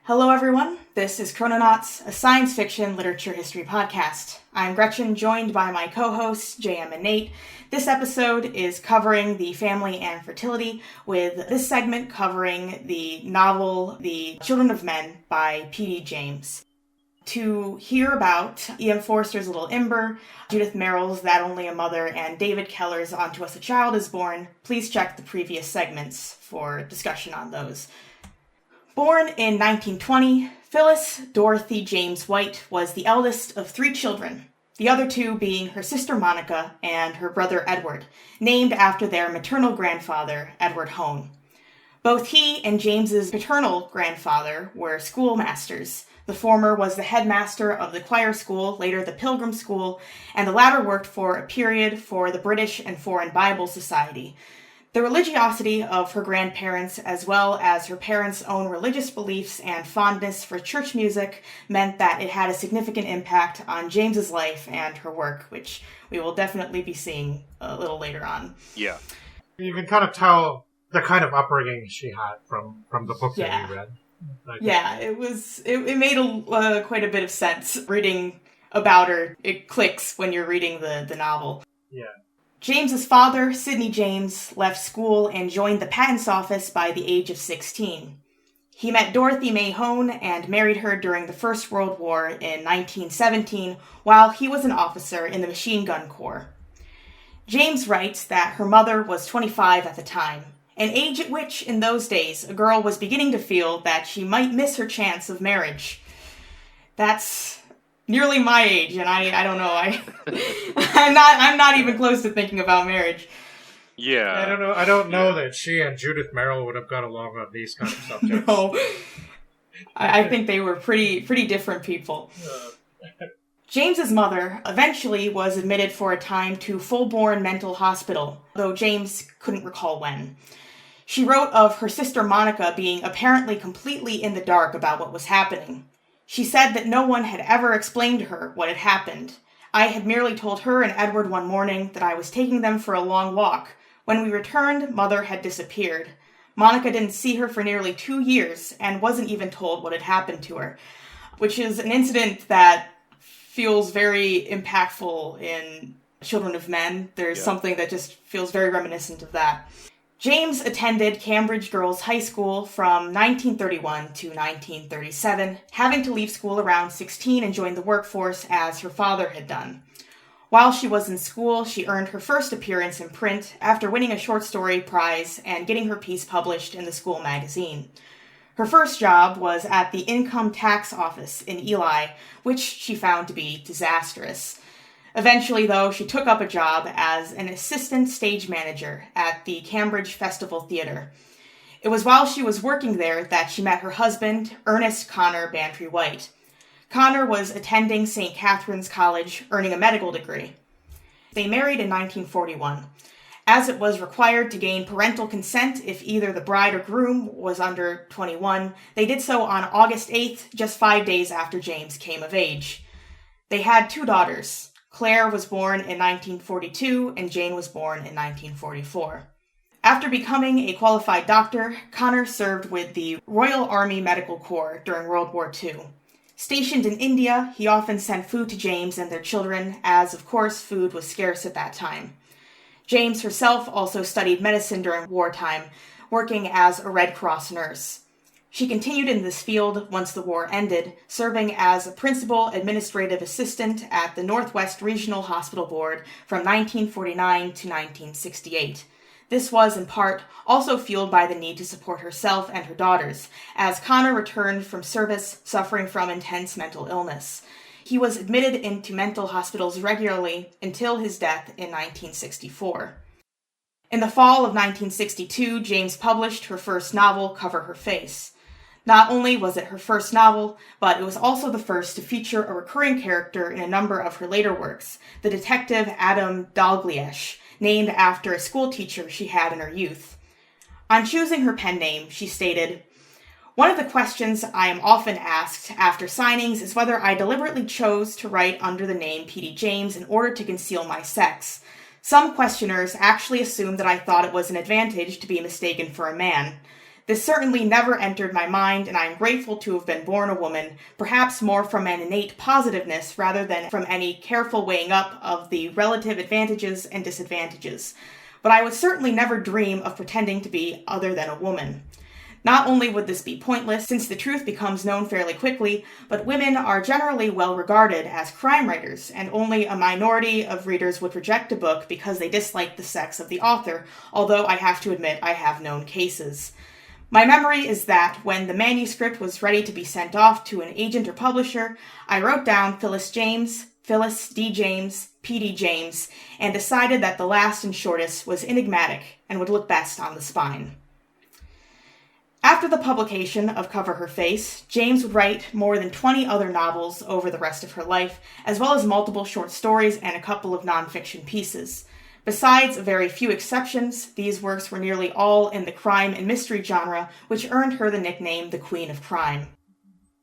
Hello everyone, this is Chrononauts, a science fiction literature history podcast. I'm Gretchen, joined by my co-hosts, JM and Nate. This episode is covering the family and fertility, with this segment covering the novel The Children of Men by P.D. James. To hear about E.M. Forster's Little Ember, Judith Merrill's That Only a Mother, and David Keller's Unto Us a Child is Born, please check the previous segments for discussion on those. Born in 1920, Phyllis Dorothy James White was the eldest of 3 children, the other 2 being her sister Monica and her brother Edward, named after their maternal grandfather, Edward Hone. Both he and James's paternal grandfather were schoolmasters. The former was the headmaster of the choir school, later the Pilgrim School, and the latter worked for a period for the British and Foreign Bible Society. The religiosity of her grandparents, as well as her parents' own religious beliefs and fondness for church music, meant that it had a significant impact on James's life and her work, which we will definitely be seeing a little later on. Yeah. You can kind of tell the kind of upbringing she had from the book that we read. Yeah, it made quite a bit of sense reading about her. It clicks when you're reading the novel. Yeah. James's father, Sidney James, left school and joined the patents office by the age of 16. He met Dorothy May Hone and married her during the First World War in 1917 while he was an officer in the Machine Gun Corps. James writes that her mother was 25 at the time, an age at which, in those days, a girl was beginning to feel that she might miss her chance of marriage. That's nearly my age, and I don't know. I'm not even close to thinking about marriage. Yeah. I don't know that she and Judith Merrill would have got along on these kinds of subjects. No. I think they were pretty different people. James's mother eventually was admitted for a time to Fulbourn Mental Hospital, though James couldn't recall when. She wrote of her sister Monica being apparently completely in the dark about what was happening. She said that no one had ever explained to her what had happened. I had merely told her and Edward one morning that I was taking them for a long walk. When we returned, Mother had disappeared. Monica didn't see her for nearly 2 years and wasn't even told what had happened to her, which is an incident that feels very impactful in Children of Men. There's something that just feels very reminiscent of that. James attended Cambridge Girls' High School from 1931 to 1937, having to leave school around 16 and join the workforce as her father had done. While she was in school, she earned her first appearance in print after winning a short story prize and getting her piece published in the school magazine. Her first job was at the Income Tax Office in Ely, which she found to be disastrous. Eventually, though, she took up a job as an assistant stage manager at the Cambridge Festival Theatre. It was while she was working there that she met her husband, Earnest Connor Bantry White. Connor was attending St. Catherine's College, earning a medical degree. They married in 1941. As it was required to gain parental consent if either the bride or groom was under 21, they did so on August 8th, just 5 days after James came of age. They had 2 daughters. Claire was born in 1942, and Jane was born in 1944. After becoming a qualified doctor, Connor served with the Royal Army Medical Corps during World War II. Stationed in India, he often sent food to James and their children, as, of course, food was scarce at that time. James herself also studied medicine during wartime, working as a Red Cross nurse. She continued in this field once the war ended, serving as a principal administrative assistant at the Northwest Regional Hospital Board from 1949 to 1968. This was, in part, also fueled by the need to support herself and her daughters, as Connor returned from service suffering from intense mental illness. He was admitted into mental hospitals regularly until his death in 1964. In the fall of 1962, James published her first novel, Cover Her Face. Not only was it her first novel, but it was also the first to feature a recurring character in a number of her later works, the detective Adam Dalgliesh, named after a schoolteacher she had in her youth. On choosing her pen name, she stated, "One of the questions I am often asked after signings is whether I deliberately chose to write under the name P.D. James in order to conceal my sex. Some questioners actually assume that I thought it was an advantage to be mistaken for a man. This certainly never entered my mind, and I am grateful to have been born a woman, perhaps more from an innate positiveness rather than from any careful weighing up of the relative advantages and disadvantages. But I would certainly never dream of pretending to be other than a woman. Not only would this be pointless, since the truth becomes known fairly quickly, but women are generally well regarded as crime writers, and only a minority of readers would reject a book because they dislike the sex of the author, although I have to admit I have known cases. My memory is that when the manuscript was ready to be sent off to an agent or publisher, I wrote down Phyllis James, Phyllis D. James, P.D. James, and decided that the last and shortest was enigmatic and would look best on the spine. After the publication of Cover Her Face, James would write more than 20 other novels over the rest of her life, as well as multiple short stories and a couple of nonfiction pieces. Besides a very few exceptions, these works were nearly all in the crime and mystery genre, which earned her the nickname the Queen of Crime.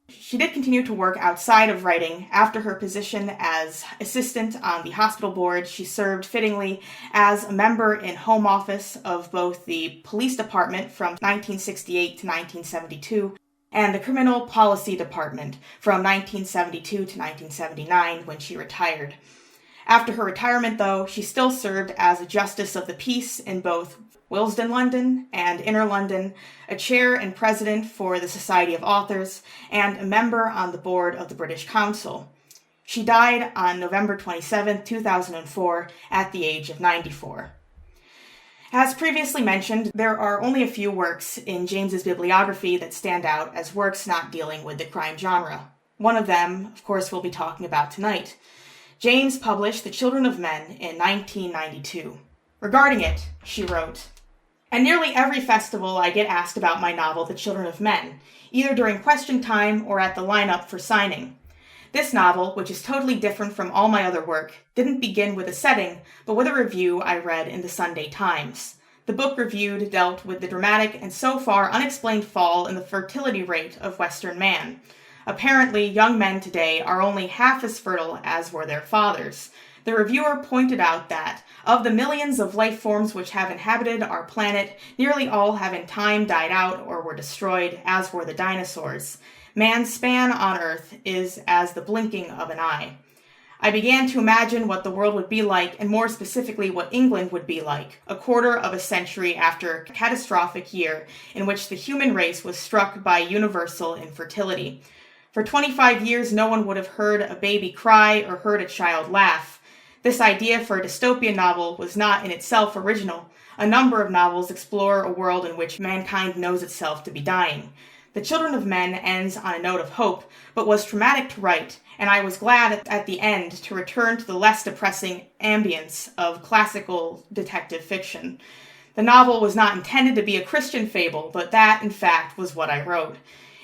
She did continue to work outside of writing. After her position as assistant on the hospital board, she served fittingly as a member in Home Office of both the Police Department from 1968 to 1972 and the Criminal Policy Department from 1972 to 1979 when she retired. After her retirement, though, she still served as a Justice of the Peace in both Willesden, London, and Inner London, a chair and president for the Society of Authors, and a member on the board of the British Council. She died on November 27, 2004, at the age of 94. As previously mentioned, there are only a few works in James's bibliography that stand out as works not dealing with the crime genre. One of them, of course, we'll be talking about tonight. James published The Children of Men in 1992. Regarding it, she wrote, "At nearly every festival I get asked about my novel The Children of Men, either during question time or at the lineup for signing. This novel, which is totally different from all my other work, didn't begin with a setting, but with a review I read in the Sunday Times. The book reviewed dealt with the dramatic and so far unexplained fall in the fertility rate of Western man. Apparently, young men today are only half as fertile as were their fathers. The reviewer pointed out that, of the millions of life forms which have inhabited our planet, nearly all have in time died out or were destroyed, as were the dinosaurs. Man's span on Earth is as the blinking of an eye. I began to imagine what the world would be like, and more specifically what England would be like, a quarter of a century after a catastrophic year in which the human race was struck by universal infertility. For 25 years, no one would have heard a baby cry or heard a child laugh. This idea for a dystopian novel was not in itself original. A number of novels explore a world in which mankind knows itself to be dying. The Children of Men ends on a note of hope, but was traumatic to write, and I was glad at the end to return to the less depressing ambience of classical detective fiction. The novel was not intended to be a Christian fable, but that, in fact, was what I wrote.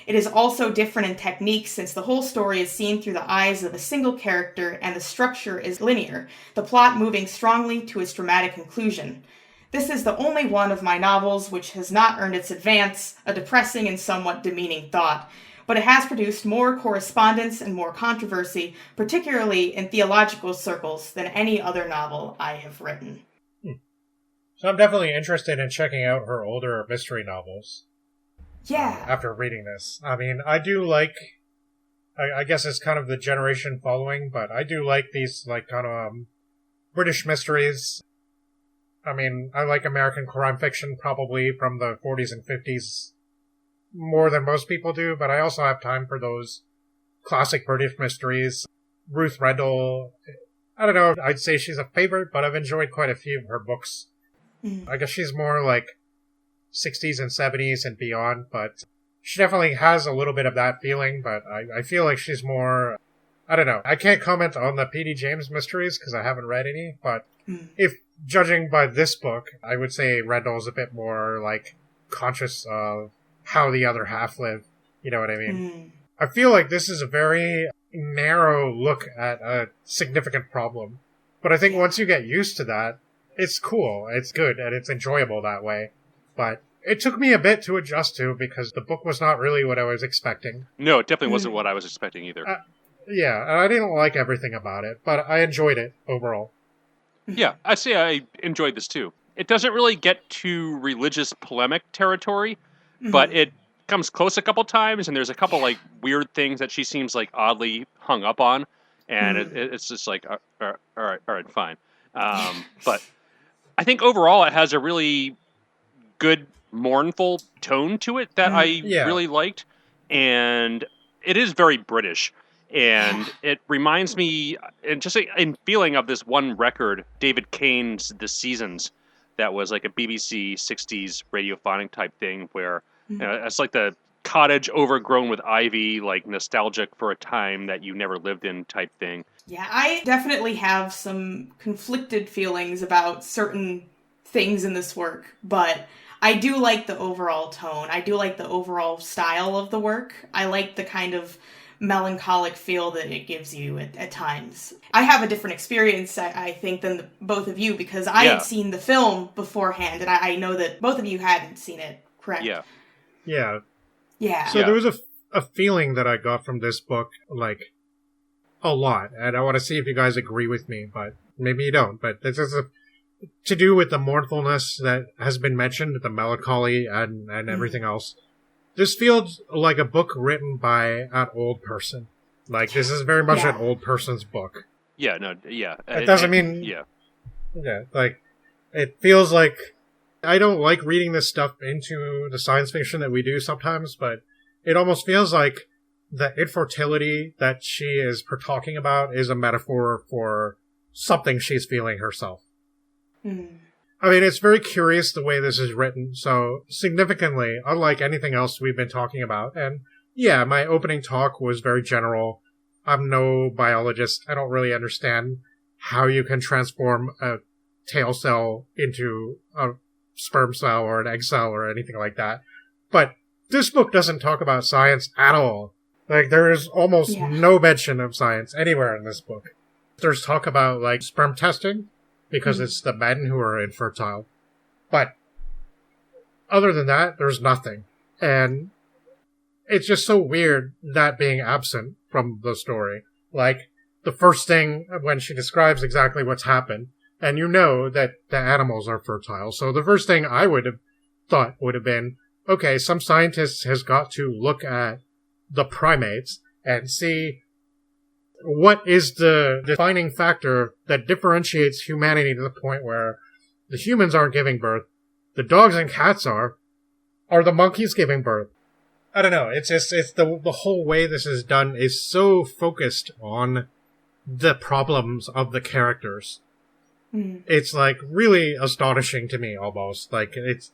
It is also different in technique since the whole story is seen through the eyes of a single character and the structure is linear, the plot moving strongly to its dramatic conclusion. This is the only one of my novels which has not earned its advance, a depressing and somewhat demeaning thought, but it has produced more correspondence and more controversy, particularly in theological circles, than any other novel I have written." So I'm definitely interested in checking out her older mystery novels. Yeah. After reading this. I mean, I do like, I guess it's kind of the generation following, but I do like these, like, kind of British mysteries. I mean, I like American crime fiction probably from the 40s and 50s more than most people do, but I also have time for those classic British mysteries. Ruth Rendell, I don't know, I'd say she's a favorite, but I've enjoyed quite a few of her books. I guess she's more like 60s and 70s and beyond, but she definitely has a little bit of that feeling, but I feel like she's more, I don't know. I can't comment on the P.D. James mysteries because I haven't read any, but if judging by this book, I would say Rendell's a bit more, like, conscious of how the other half live. You know what I mean? I feel like this is a very narrow look at a significant problem, but I think once you get used to that, it's cool, it's good, and it's enjoyable that way. But it took me a bit to adjust to because the book was not really what I was expecting. No, it definitely wasn't what I was expecting either. Yeah, I didn't like everything about it, but I enjoyed it overall. Yeah, I'd say I enjoyed this too. It doesn't really get to religious polemic territory, but it comes close a couple times, and there's a couple like weird things that she seems like oddly hung up on, and it's just like, all right, fine. But I think overall it has a really good mournful tone to it that I really liked, and it is very British, and it reminds me, and just in feeling of this one record, David Kane's The Seasons, that was like a BBC 60s radiophonic type thing where it's like the cottage overgrown with ivy, like nostalgic for a time that you never lived in type thing. Yeah, I definitely have some conflicted feelings about certain things in this work, but I do like the overall tone. I do like the overall style of the work. I like the kind of melancholic feel that it gives you at times. I have a different experience, I think, than both of you, because I had seen the film beforehand, and I know that both of you hadn't seen it, correct? Yeah. Yeah. So there was a feeling that I got from this book, like, a lot, and I want to see if you guys agree with me, but maybe you don't. But this is to do with the mournfulness that has been mentioned, the melancholy and everything else. This feels like a book written by an old person. Like, this is very much an old person's book. Yeah, It doesn't mean... Yeah, like, it feels like... I don't like reading this stuff into the science fiction that we do sometimes, but it almost feels like the infertility that she is talking about is a metaphor for something she's feeling herself. I mean, it's very curious the way this is written, so significantly, unlike anything else we've been talking about. And yeah, my opening talk was very general. I'm no biologist. I don't really understand how you can transform a tail cell into a sperm cell or an egg cell or anything like that. But this book doesn't talk about science at all. Like, there is almost no mention of science anywhere in this book. There's talk about, like, sperm testing, because it's the men who are infertile. But other than that, there's nothing. And it's just so weird that being absent from the story. Like, the first thing when she describes exactly what's happened, and you know that the animals are fertile. So the first thing I would have thought would have been, okay, some scientist has got to look at the primates and see what is the defining factor that differentiates humanity to the point where the humans aren't giving birth, the dogs and cats are the monkeys giving birth? I don't know. It's just, it's the whole way this is done is so focused on the problems of the characters. It's like really astonishing to me almost. Like it's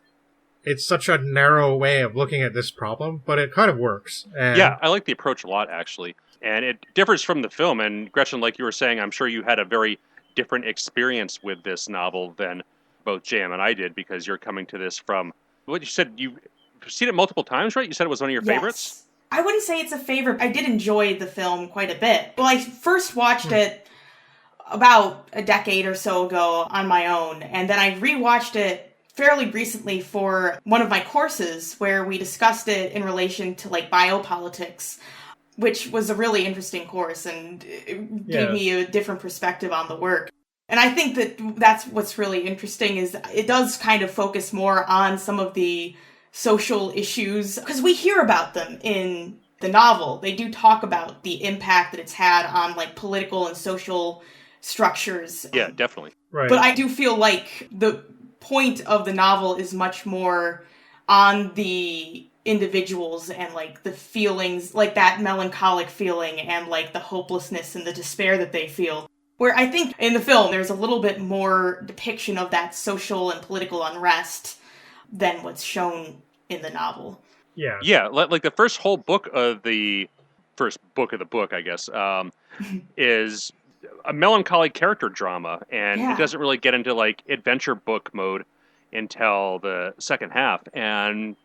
such a narrow way of looking at this problem, but it kind of works. And yeah, I like the approach a lot, actually. And it differs from the film. And Gretchen, like you were saying, I'm sure you had a very different experience with this novel than both JM and I did, because you're coming to this from what you said. You've seen it multiple times, right? You said it was one of your favorites? I wouldn't say it's a favorite. I did enjoy the film quite a bit. Well, I first watched it about a decade or so ago on my own, and then I rewatched it fairly recently for one of my courses where we discussed it in relation to like biopolitics, which was a really interesting course and it gave me a different perspective on the work. And I think that that's what's really interesting is it does kind of focus more on some of the social issues, because we hear about them in the novel. They do talk about the impact that it's had on like political and social structures. Yeah, definitely. Right. But I do feel like the point of the novel is much more on the individuals and like the feelings, like that melancholic feeling and like the hopelessness and the despair that they feel. Where I think in the film there's a little bit more depiction of that social and political unrest than what's shown in the novel. Yeah. Yeah, like the first whole book of the book, I guess, is a melancholy character drama, and it doesn't really get into like adventure book mode until the second half. And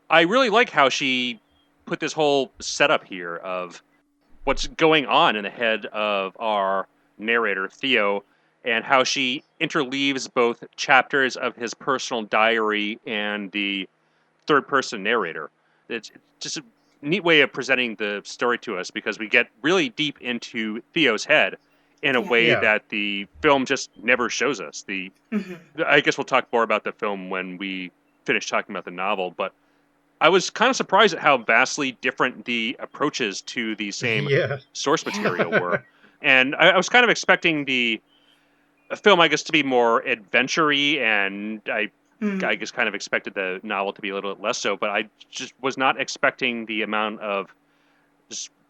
I really like how she put this whole setup here of what's going on in the head of our narrator, Theo, and how she interleaves both chapters of his personal diary and the third-person narrator. It's just a neat way of presenting the story to us, because we get really deep into Theo's head in a way that the film just never shows us. I guess we'll talk more about the film when we finish talking about the novel, but I was kind of surprised at how vastly different the approaches to the same source material were. And I was kind of expecting the film, I guess, to be more adventure-y, and I guess kind of expected the novel to be a little bit less so, but I just was not expecting the amount of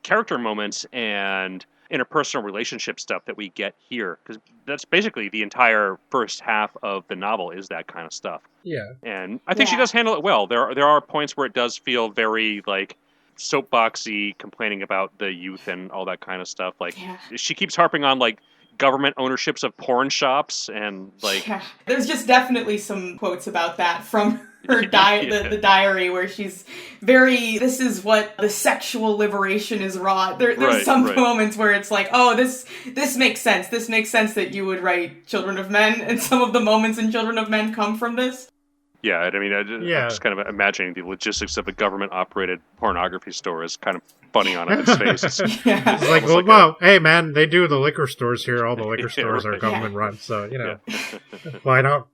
character moments and interpersonal relationship stuff that we get here, because that's basically the entire first half of the novel is that kind of stuff. Yeah. And I think she does handle it well. There are points where it does feel very, like, soapboxy, complaining about the youth and all that kind of stuff. Like, she keeps harping on, like, government ownerships of porn shops, and, like... Yeah. There's just definitely some quotes about that from her the diary, where she's very, this is what the sexual liberation is wrought. There's some moments where it's like, oh, this makes sense. This makes sense that you would write Children of Men, and some of the moments in Children of Men come from this. Yeah, I mean, I'm just kind of imagining the logistics of a government-operated pornography store is kind of funny on its face. It's like, well, hey, man, they do the liquor stores here. All the liquor stores are government-run, so, you know, why not?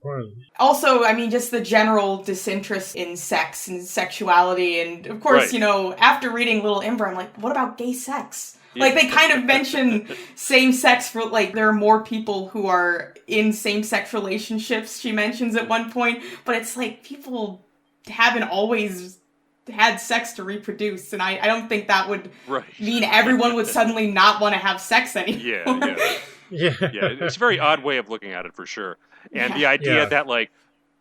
Also, I mean, just the general disinterest in sex and sexuality, and, of course, you know, after reading Little Ember, I'm like, what about gay sex? Like, they kind of mention same-sex, for like, there are more people who are in same-sex relationships, she mentions at one point, but it's like, people haven't always had sex to reproduce, and I don't think that would mean everyone would suddenly not want to have sex anymore. Yeah, it's a very odd way of looking at it, for sure. And the idea that, like,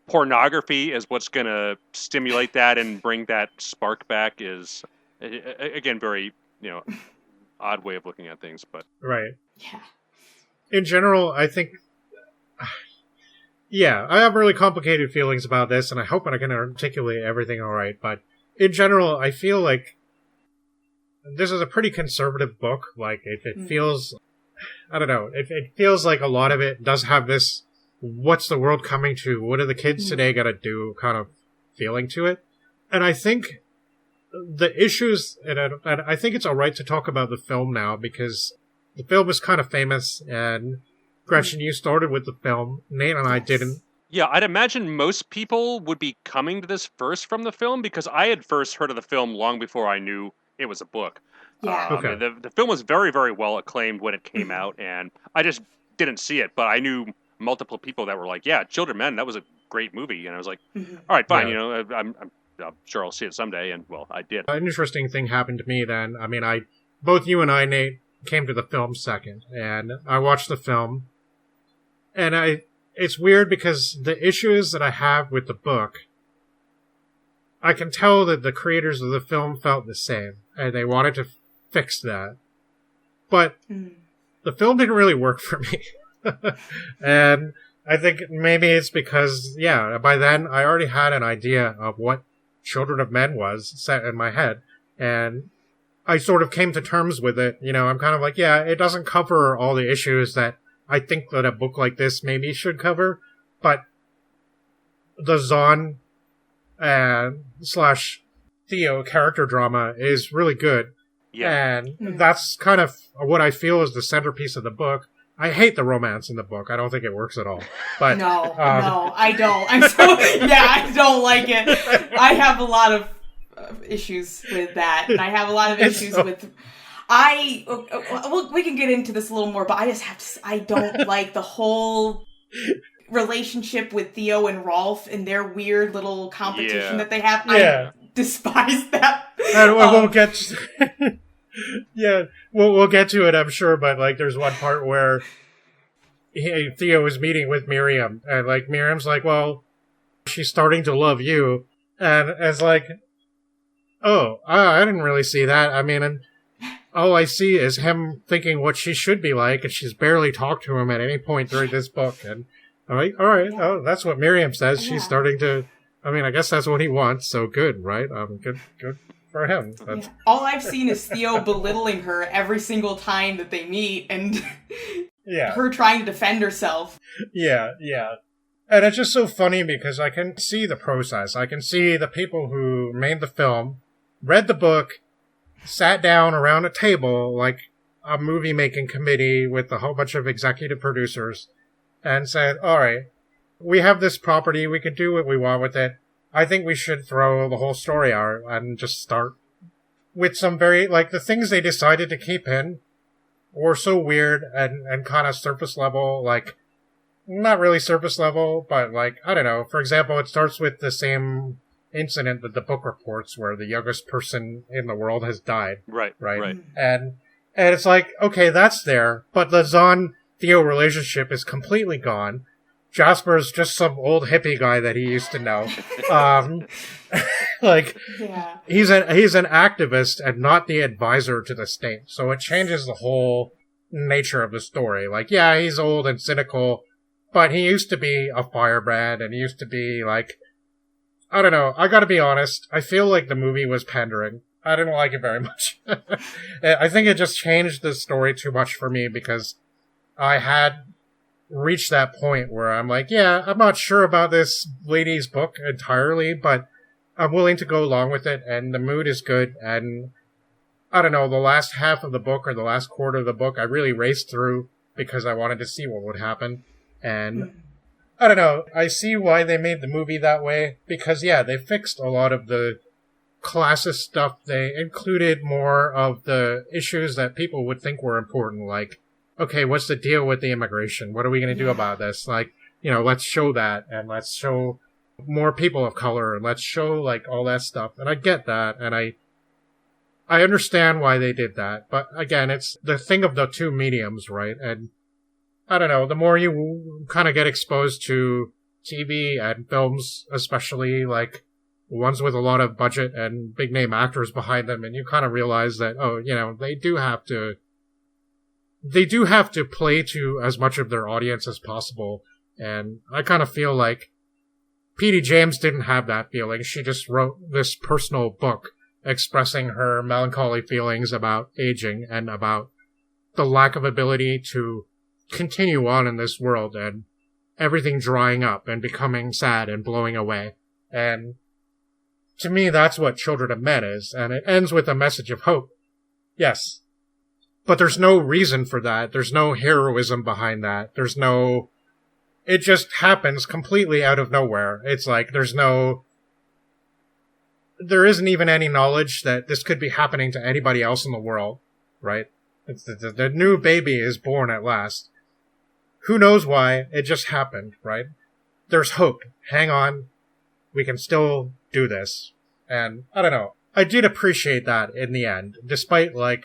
pornography is what's going to stimulate that and bring that spark back is, again, very, you know... odd way of looking at things, but... Right. Yeah. In general, I think... Yeah, I have really complicated feelings about this, and I hope I can articulate everything all right, but in general, I feel like this is a pretty conservative book. Like, it feels... I don't know. It feels like a lot of it does have this, what's the world coming to? What are the kids today gonna do? Kind of feeling to it. And I think... the issues, and I think it's alright to talk about the film now, because the film is kind of famous, and Gretchen, you started with the film, Nate and I didn't. Yeah, I'd imagine most people would be coming to this first from the film, because I had first heard of the film long before I knew it was a book. Yeah. Okay. The film was very, very well acclaimed when it came out, and I just didn't see it, but I knew multiple people that were like, yeah, Children of Men, that was a great movie, and I was like, all right, fine, you know, I'm sure I'll see it someday, and, well, I did. An interesting thing happened to me then. I mean, both you and I, Nate, came to the film second, and I watched the film, and it's weird because the issues that I have with the book, I can tell that the creators of the film felt the same, and they wanted to fix that. But the film didn't really work for me. And I think maybe it's because, by then I already had an idea of what Children of Men was set in my head, and I sort of came to terms with it. You know, I'm kind of like, it doesn't cover all the issues that I think that a book like this maybe should cover, but the Zahn / Theo character drama is really good, and that's kind of what I feel is the centerpiece of the book. I hate the romance in the book. I don't think it works at all. But no, I don't. I don't like it. I have a lot of issues with that, and I have a lot of issues with. We can get into this a little more, but I just have to. I don't like the whole relationship with Theo and Rolf and their weird little competition that they have. I despise that. I won't get. We'll get to it, I'm sure, but, like, there's one part where Theo is meeting with Miriam, and, like, Miriam's like, well, she's starting to love you, and it's like, I didn't really see that. I mean, and all I see is him thinking what she should be like, and she's barely talked to him at any point during this book, and I'm like, alright, that's what Miriam says, she's starting to, I mean, I guess that's what he wants, so good, right? Good for him. All I've seen is Theo belittling her every single time that they meet, and her trying to defend herself. Yeah. And it's just so funny because I can see the process. I can see the people who made the film, read the book, sat down around a table like a movie-making committee with a whole bunch of executive producers, and said, all right, we have this property, we can do what we want with it. I think we should throw the whole story out and just start with some very, like, the things they decided to keep in were so weird and kind of surface level, like, not really surface level, but, like, I don't know. For example, it starts with the same incident that the book reports where the youngest person in the world has died. Right. And it's like, okay, that's there, but the Zahn-Theo relationship is completely gone. Jasper's just some old hippie guy that he used to know. He's an activist and not the advisor to the state. So it changes the whole nature of the story. Like, yeah, he's old and cynical, but he used to be a firebrand, and he used to be, like, I don't know. I gotta be honest. I feel like the movie was pandering. I didn't like it very much. I think it just changed the story too much for me because I had reached that point where I'm like, yeah, I'm not sure about this lady's book entirely, but I'm willing to go along with it, and the mood is good, and I don't know, the last half of the book or the last quarter of the book I really raced through because I wanted to see what would happen, and I don't know, I see why they made the movie that way, because yeah, they fixed a lot of the classist stuff. They included more of the issues that people would think were important, like, okay, what's the deal with the immigration? What are we going to do about this? Like, you know, let's show that, and let's show more people of color, and let's show, like, all that stuff. And I get that, and I understand why they did that. But again, it's the thing of the two mediums, right? And I don't know, the more you kind of get exposed to TV and films, especially, like, ones with a lot of budget and big name actors behind them, and you kind of realize that, oh, you know, they do have to play to as much of their audience as possible, and I kind of feel like P.D. James didn't have that feeling. She just wrote this personal book expressing her melancholy feelings about aging and about the lack of ability to continue on in this world and everything drying up and becoming sad and blowing away. And to me, that's what Children of Men is, and it ends with a message of hope. Yes. But there's no reason for that. There's no heroism behind that. It just happens completely out of nowhere. It's like, there isn't even any knowledge that this could be happening to anybody else in the world, right? It's the new baby is born at last. Who knows why? It just happened, right? There's hope. Hang on. We can still do this. And, I don't know. I did appreciate that in the end, despite, like,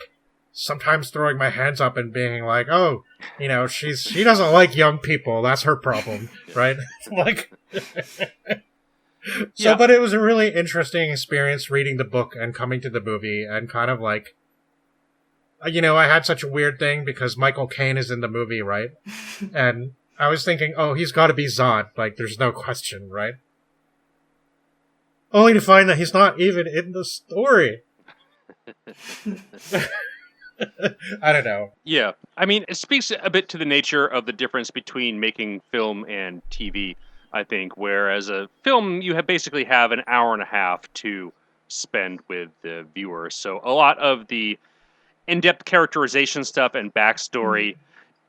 sometimes throwing my hands up and being like, oh, you know, she doesn't like young people. That's her problem, right? Like, so, but it was a really interesting experience reading the book and coming to the movie and kind of like, you know, I had such a weird thing because Michael Caine is in the movie, right? And I was thinking, oh, he's got to be Zod. Like, there's no question, right? Only to find that he's not even in the story. I don't know. Yeah. I mean, it speaks a bit to the nature of the difference between making film and TV, I think, whereas a film, you basically have an hour and a half to spend with the viewer. So a lot of the in-depth characterization stuff and backstory,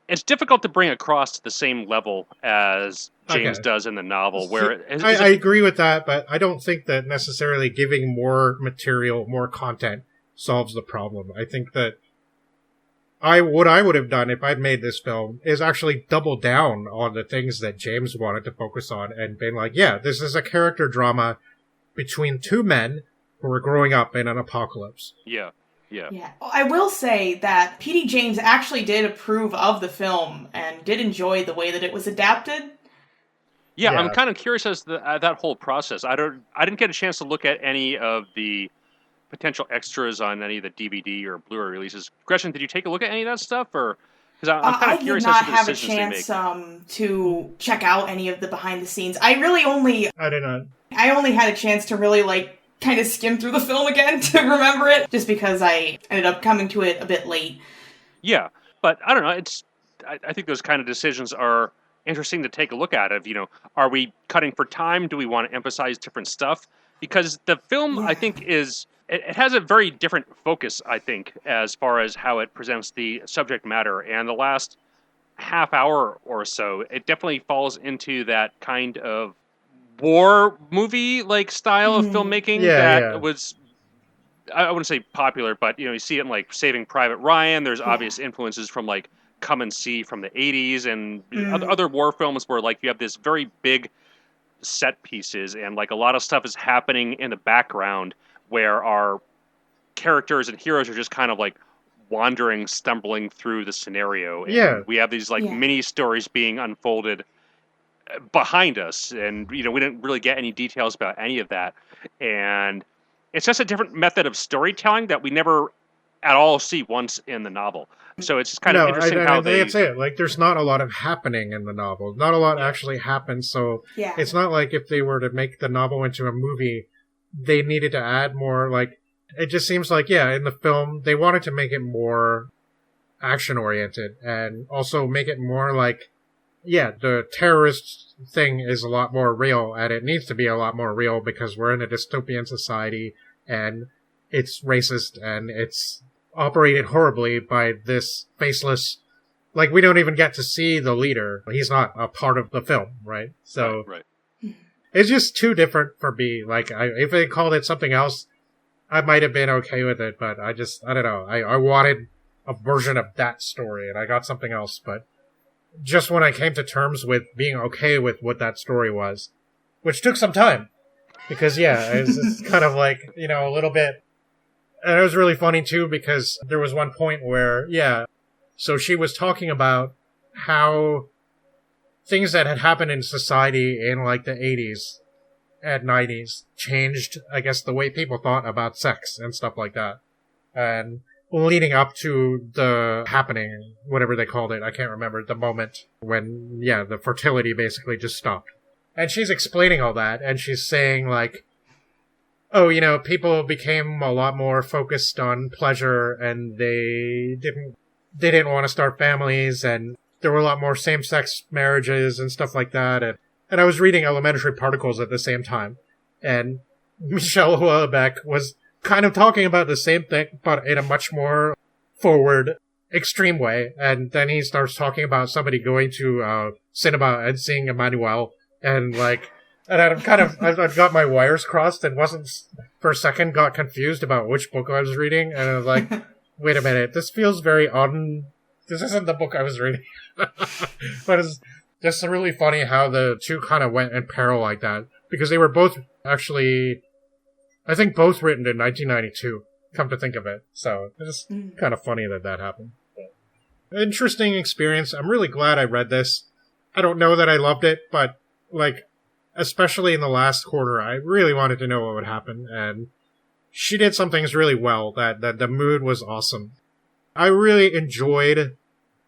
it's difficult to bring across to the same level as James does in the novel. Where I agree with that, but I don't think that necessarily giving more material, more content solves the problem. I think that what I would have done if I'd made this film is actually double down on the things that James wanted to focus on and been like, yeah, this is a character drama between two men who are growing up in an apocalypse. Yeah. I will say that P.D. James actually did approve of the film and did enjoy the way that it was adapted. Yeah. I'm kind of curious as to that whole process. I didn't get a chance to look at any of the potential extras on any of the DVD or Blu-ray releases. Gretchen, did you take a look at any of that stuff, or because I'm kind of curious as to the decisions they make? I did not have a chance to check out any of the behind the scenes. I did not. I only had a chance to really like kind of skim through the film again to remember it, just because I ended up coming to it a bit late. Yeah, but I don't know. I think those kind of decisions are interesting to take a look at. Of, you know, are we cutting for time? Do we want to emphasize different stuff? Because the film, I think, it has a very different focus, I think, as far as how it presents the subject matter. And the last half hour or so, it definitely falls into that kind of war movie like style of filmmaking was, I wouldn't say popular, but you see it in like Saving Private Ryan. There's obvious influences from like Come and See from the 80s and other war films where like you have this very big set pieces and like a lot of stuff is happening in the background where our characters and heroes are just kind of like wandering, stumbling through the scenario. And we have these like mini stories being unfolded behind us, and we didn't really get any details about any of that. And it's just a different method of storytelling that we never at all see once in the novel. So it's just kind of interesting how that's it. Like, there's not a lot of happening in the novel. Not a lot actually happens, so it's not like if they were to make the novel into a movie, they needed to add more, like, it just seems like, in the film, they wanted to make it more action-oriented, and also make it more like, the terrorist thing is a lot more real, and it needs to be a lot more real because we're in a dystopian society, and it's racist, and it's operated horribly by this faceless... Like, we don't even get to see the leader. He's not a part of the film, right? So, right. It's just too different for me. Like, if they called it something else, I might have been okay with it, but I don't know. I wanted a version of that story, and I got something else, but just when I came to terms with being okay with what that story was, which took some time, because, it's kind of like, a little bit... And it was really funny, too, because there was one point where, so she was talking about how things that had happened in society in, like, the 80s and 90s changed, I guess, the way people thought about sex and stuff like that. And leading up to the happening, whatever they called it, I can't remember, the moment when, the fertility basically just stopped. And she's explaining all that, and she's saying, like, oh, people became a lot more focused on pleasure, and they didn't want to start families, and there were a lot more same-sex marriages and stuff like that. And I was reading Elementary Particles at the same time, and Michelle Houellebecq was kind of talking about the same thing, but in a much more forward, extreme way. And then he starts talking about somebody going to cinema and seeing Emmanuel, and like... And I've got my wires crossed and wasn't, for a second, got confused about which book I was reading. And I was like, wait a minute, this feels very this isn't the book I was reading. But it's just really funny how the two kind of went in parallel like that. Because they were both actually, I think both written in 1992, come to think of it. So it's kind of funny that happened. Interesting experience. I'm really glad I read this. I don't know that I loved it, but like... especially in the last quarter, I really wanted to know what would happen, and she did some things really well. That the mood was awesome. I really enjoyed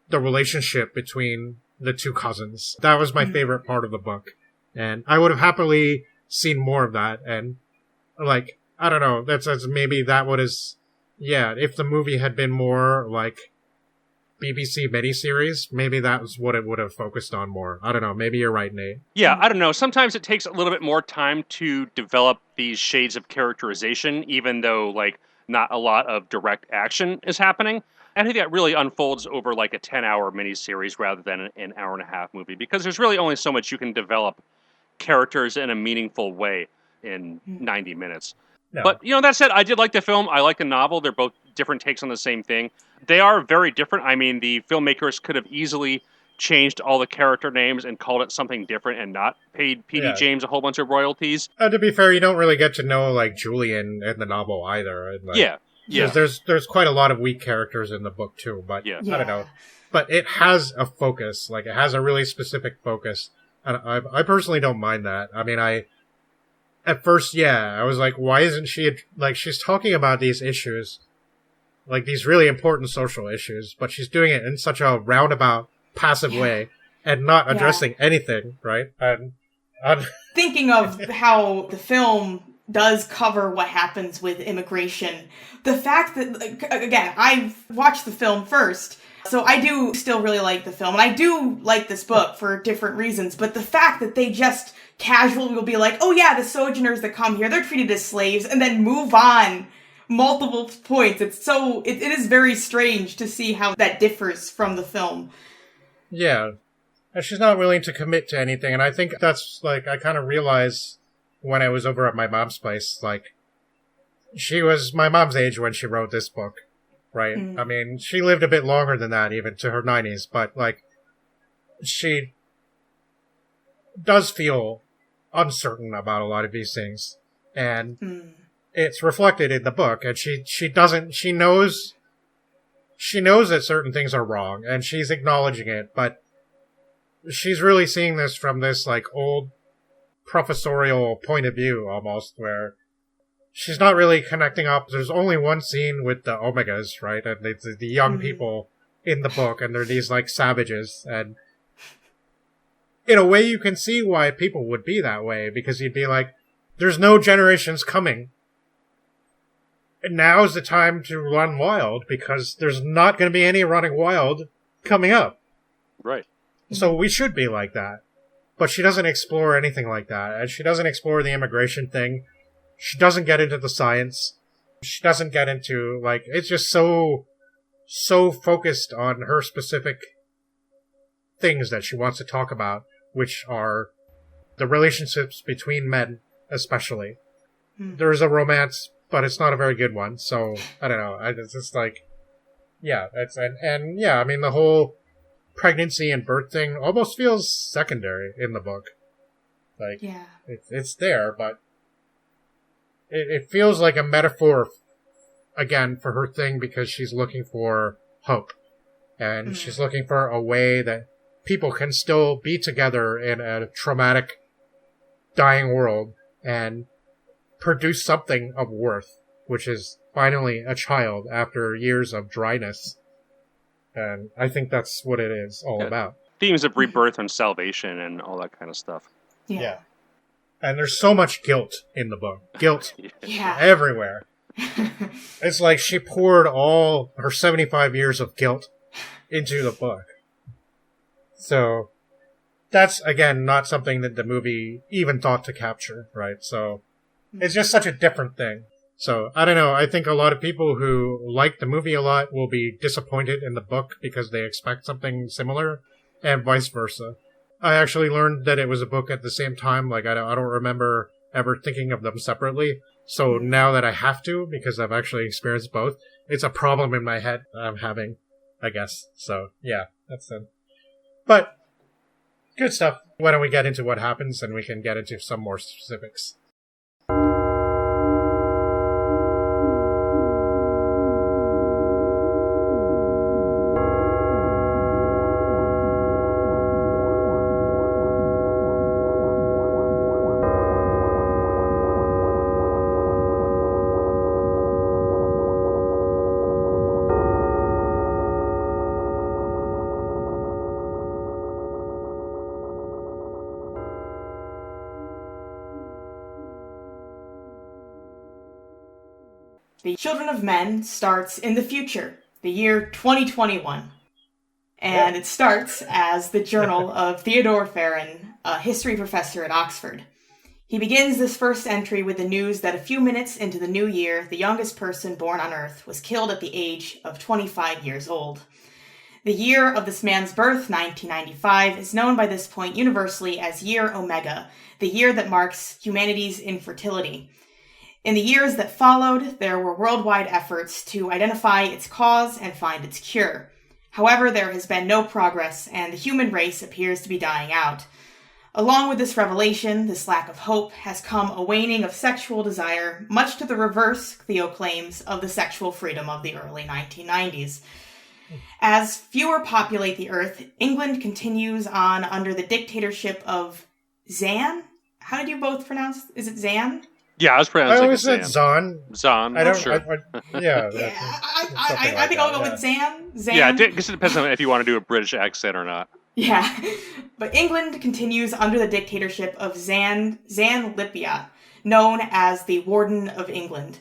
the relationship between the two cousins. That was my favorite part of the book, and I would have happily seen more of that. And like, I don't know, that's maybe that would is, if the movie had been more like BBC miniseries, maybe that was what it would have focused on more. I don't know. Maybe you're right, Nate. Yeah, I don't know. Sometimes it takes a little bit more time to develop these shades of characterization, even though, like, not a lot of direct action is happening. I think that really unfolds over, like, a 10-hour miniseries rather than an hour-and-a-half movie, because there's really only so much you can develop characters in a meaningful way in 90 minutes. No. But, that said, I did like the film. I like the novel. They're both different takes on the same thing. They are very different. I mean, the filmmakers could have easily changed all the character names and called it something different and not paid P.D. James a whole bunch of royalties. To be fair, you don't really get to know, like, Julian in the novel either. And, like, There's quite a lot of weak characters in the book, too. But, I don't know. But it has a focus. Like, it has a really specific focus. And I personally don't mind that. I mean, at first, I was like, why isn't she... Like, she's talking about these issues... like these really important social issues, but she's doing it in such a roundabout, passive way and not addressing anything, right? And thinking of how the film does cover what happens with immigration, the fact that, again, I've watched the film first, so I do still really like the film, and I do like this book for different reasons, but the fact that they just casually will be like, oh yeah, the sojourners that come here, they're treated as slaves, and then move on multiple points. It is very strange to see how that differs from the film. Yeah. And she's not willing to commit to anything. And I think that's, like, I kind of realized when I was over at my mom's place, like, she was my mom's age when she wrote this book, right? I mean, she lived a bit longer than that, even to her 90s, but, like, she does feel uncertain about a lot of these things. And it's reflected in the book. And she knows that certain things are wrong, and she's acknowledging it, but she's really seeing this from this, like, old professorial point of view, almost, where she's not really connecting up. There's only one scene with the Omegas, right? And it's the young people in the book, and they're these, like, savages. And in a way, you can see why people would be that way, because you'd be like, there's no generations coming. And now's the time to run wild, because there's not going to be any running wild coming up. Right. So we should be like that. But she doesn't explore anything like that. And she doesn't explore the immigration thing. She doesn't get into the science. She doesn't get into, like, it's just so focused on her specific things that she wants to talk about, which are the relationships between men, especially. There's a romance, but it's not a very good one. So, I don't know. It's just like, yeah, and yeah, I mean, the whole pregnancy and birth thing almost feels secondary in the book. Like, yeah, it's there, but it feels like a metaphor, again, for her thing, because she's looking for hope. And she's looking for a way that people can still be together in a traumatic, dying world and produce something of worth, which is finally a child after years of dryness. And I think that's what it is all about. Themes of rebirth and salvation and all that kind of stuff. Yeah. And there's so much guilt in the book. Guilt everywhere. It's like she poured all her 75 years of guilt into the book. So that's, again, not something that the movie even thought to capture, right? So it's just such a different thing. So, I don't know, I think a lot of people who like the movie a lot will be disappointed in the book because they expect something similar, and vice versa. I actually learned that it was a book at the same time, like I don't remember ever thinking of them separately, so now that I have to, because I've actually experienced both, it's a problem in my head that I'm having, I guess. So, yeah, that's it. But, good stuff. Why don't we get into what happens, and we can get into some more specifics. The Children of Men starts in the future, the year 2021. And it starts as the journal of Theodore Farron, a history professor at Oxford. He begins this first entry with the news that a few minutes into the new year, the youngest person born on Earth was killed at the age of 25 years old. The year of this man's birth, 1995, is known by this point universally as Year Omega, the year that marks humanity's infertility. In the years that followed, there were worldwide efforts to identify its cause and find its cure. However, there has been no progress, and the human race appears to be dying out. Along with this revelation, this lack of hope, has come a waning of sexual desire, much to the reverse, Theo claims, of the sexual freedom of the early 1990s. As fewer populate the Earth, England continues on under the dictatorship of Zan? How did you both pronounce? Is it Zan? Yeah, I was pronouncing it. I always said Zan. Zan, I don't. sure. I think I'll go with Zan. Yeah, I guess it depends on if you want to do a British accent or not. Yeah, but England continues under the dictatorship of Zan Lipia, known as the Warden of England.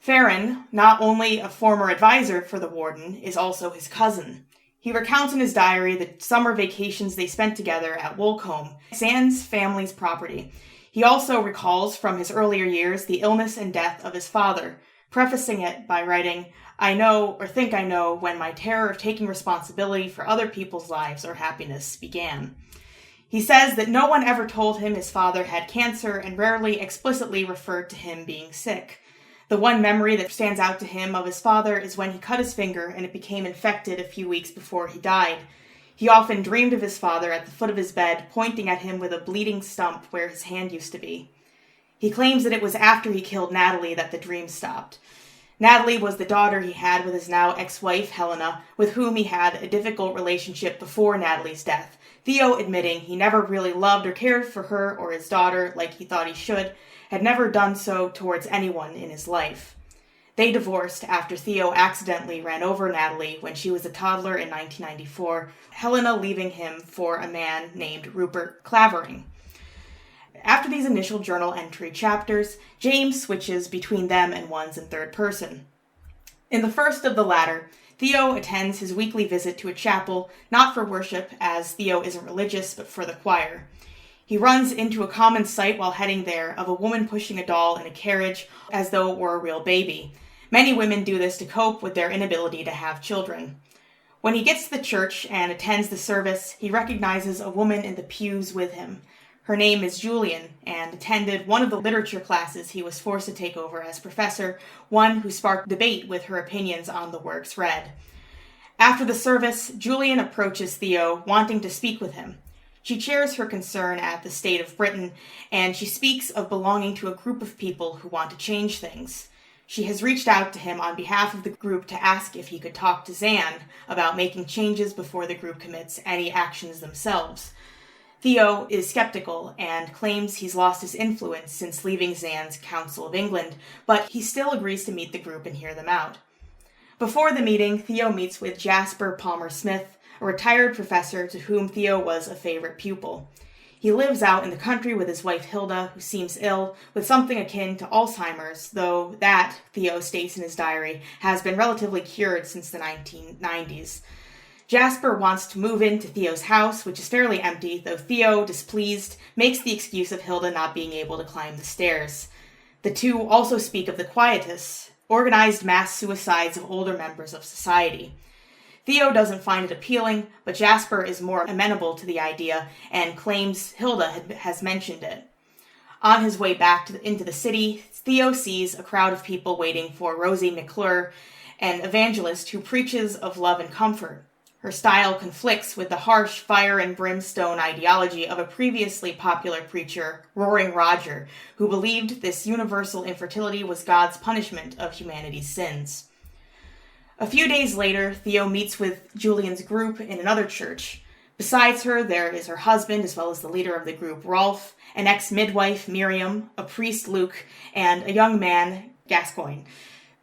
Farron, not only a former advisor for the Warden, is also his cousin. He recounts in his diary the summer vacations they spent together at Woolcombe, Zan's family's property. He also recalls from his earlier years the illness and death of his father, prefacing it by writing, I know, or think I know, when my terror of taking responsibility for other people's lives or happiness began. He says that no one ever told him his father had cancer and rarely explicitly referred to him being sick. The one memory that stands out to him of his father is when he cut his finger and it became infected a few weeks before he died. He often dreamed of his father at the foot of his bed, pointing at him with a bleeding stump where his hand used to be. He claims that it was after he killed Natalie that the dream stopped. Natalie was the daughter he had with his now ex-wife, Helena, with whom he had a difficult relationship before Natalie's death, Theo admitting he never really loved or cared for her or his daughter like he thought he should, had never done so towards anyone in his life. They divorced after Theo accidentally ran over Natalie when she was a toddler in 1994, Helena leaving him for a man named Rupert Clavering. After these initial journal entry chapters, James switches between them and ones in third person. In the first of the latter, Theo attends his weekly visit to a chapel, not for worship, as Theo isn't religious, but for the choir. He runs into a common sight while heading there of a woman pushing a doll in a carriage as though it were a real baby. Many women do this to cope with their inability to have children. When he gets to the church and attends the service, he recognizes a woman in the pews with him. Her name is Julian, and attended one of the literature classes he was forced to take over as professor, one who sparked debate with her opinions on the works read. After the service, Julian approaches Theo, wanting to speak with him. She shares her concern at the state of Britain, and she speaks of belonging to a group of people who want to change things. She has reached out to him on behalf of the group to ask if he could talk to Zan about making changes before the group commits any actions themselves. Theo is skeptical and claims he's lost his influence since leaving Zan's Council of England, but he still agrees to meet the group and hear them out. Before the meeting, Theo meets with Jasper Palmer Smith, a retired professor to whom Theo was a favorite pupil. He lives out in the country with his wife Hilda, who seems ill, with something akin to Alzheimer's, though that, Theo states in his diary, has been relatively cured since the 1990s. Jasper wants to move into Theo's house, which is fairly empty, though Theo, displeased, makes the excuse of Hilda not being able to climb the stairs. The two also speak of the Quietists, organized mass suicides of older members of society. Theo doesn't find it appealing, but Jasper is more amenable to the idea and claims Hilda has mentioned it. On his way back into the city, Theo sees a crowd of people waiting for Rosie McClure, an evangelist who preaches of love and comfort. Her style conflicts with the harsh fire and brimstone ideology of a previously popular preacher, Roaring Roger, who believed this universal infertility was God's punishment of humanity's sins. A few days later, Theo meets with Julian's group in another church. Besides her, there is her husband, as well as the leader of the group, Rolf, an ex-midwife, Miriam, a priest, Luke, and a young man, Gascoigne.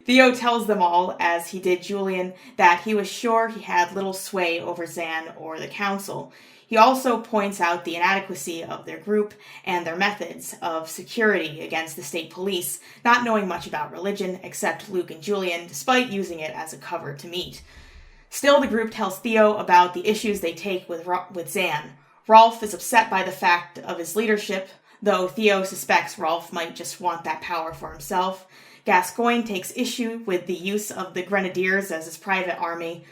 Theo tells them all, as he did Julian, that he was sure he had little sway over Zan or the council. He also points out the inadequacy of their group and their methods of security against the state police, not knowing much about religion except Luke and Julian, despite using it as a cover to meet. Still, the group tells Theo about the issues they take with Zan. Rolf is upset by the fact of his leadership, though Theo suspects Rolf might just want that power for himself. Gascoigne takes issue with the use of the Grenadiers as his private army.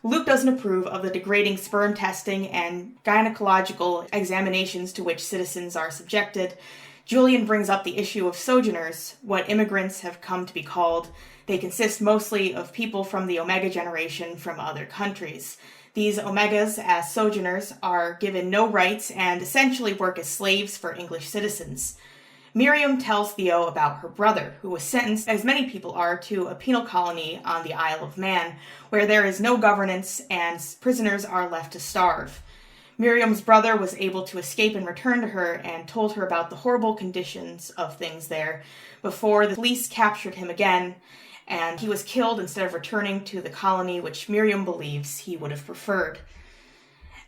Luke doesn't approve of the degrading sperm testing and gynecological examinations to which citizens are subjected. Julian brings up the issue of sojourners, what immigrants have come to be called. They consist mostly of people from the Omega generation from other countries. These Omegas, as sojourners, are given no rights and essentially work as slaves for English citizens. Miriam tells Theo about her brother, who was sentenced, as many people are, to a penal colony on the Isle of Man, where there is no governance and prisoners are left to starve. Miriam's brother was able to escape and return to her and told her about the horrible conditions of things there before the police captured him again, and he was killed instead of returning to the colony, which Miriam believes he would have preferred.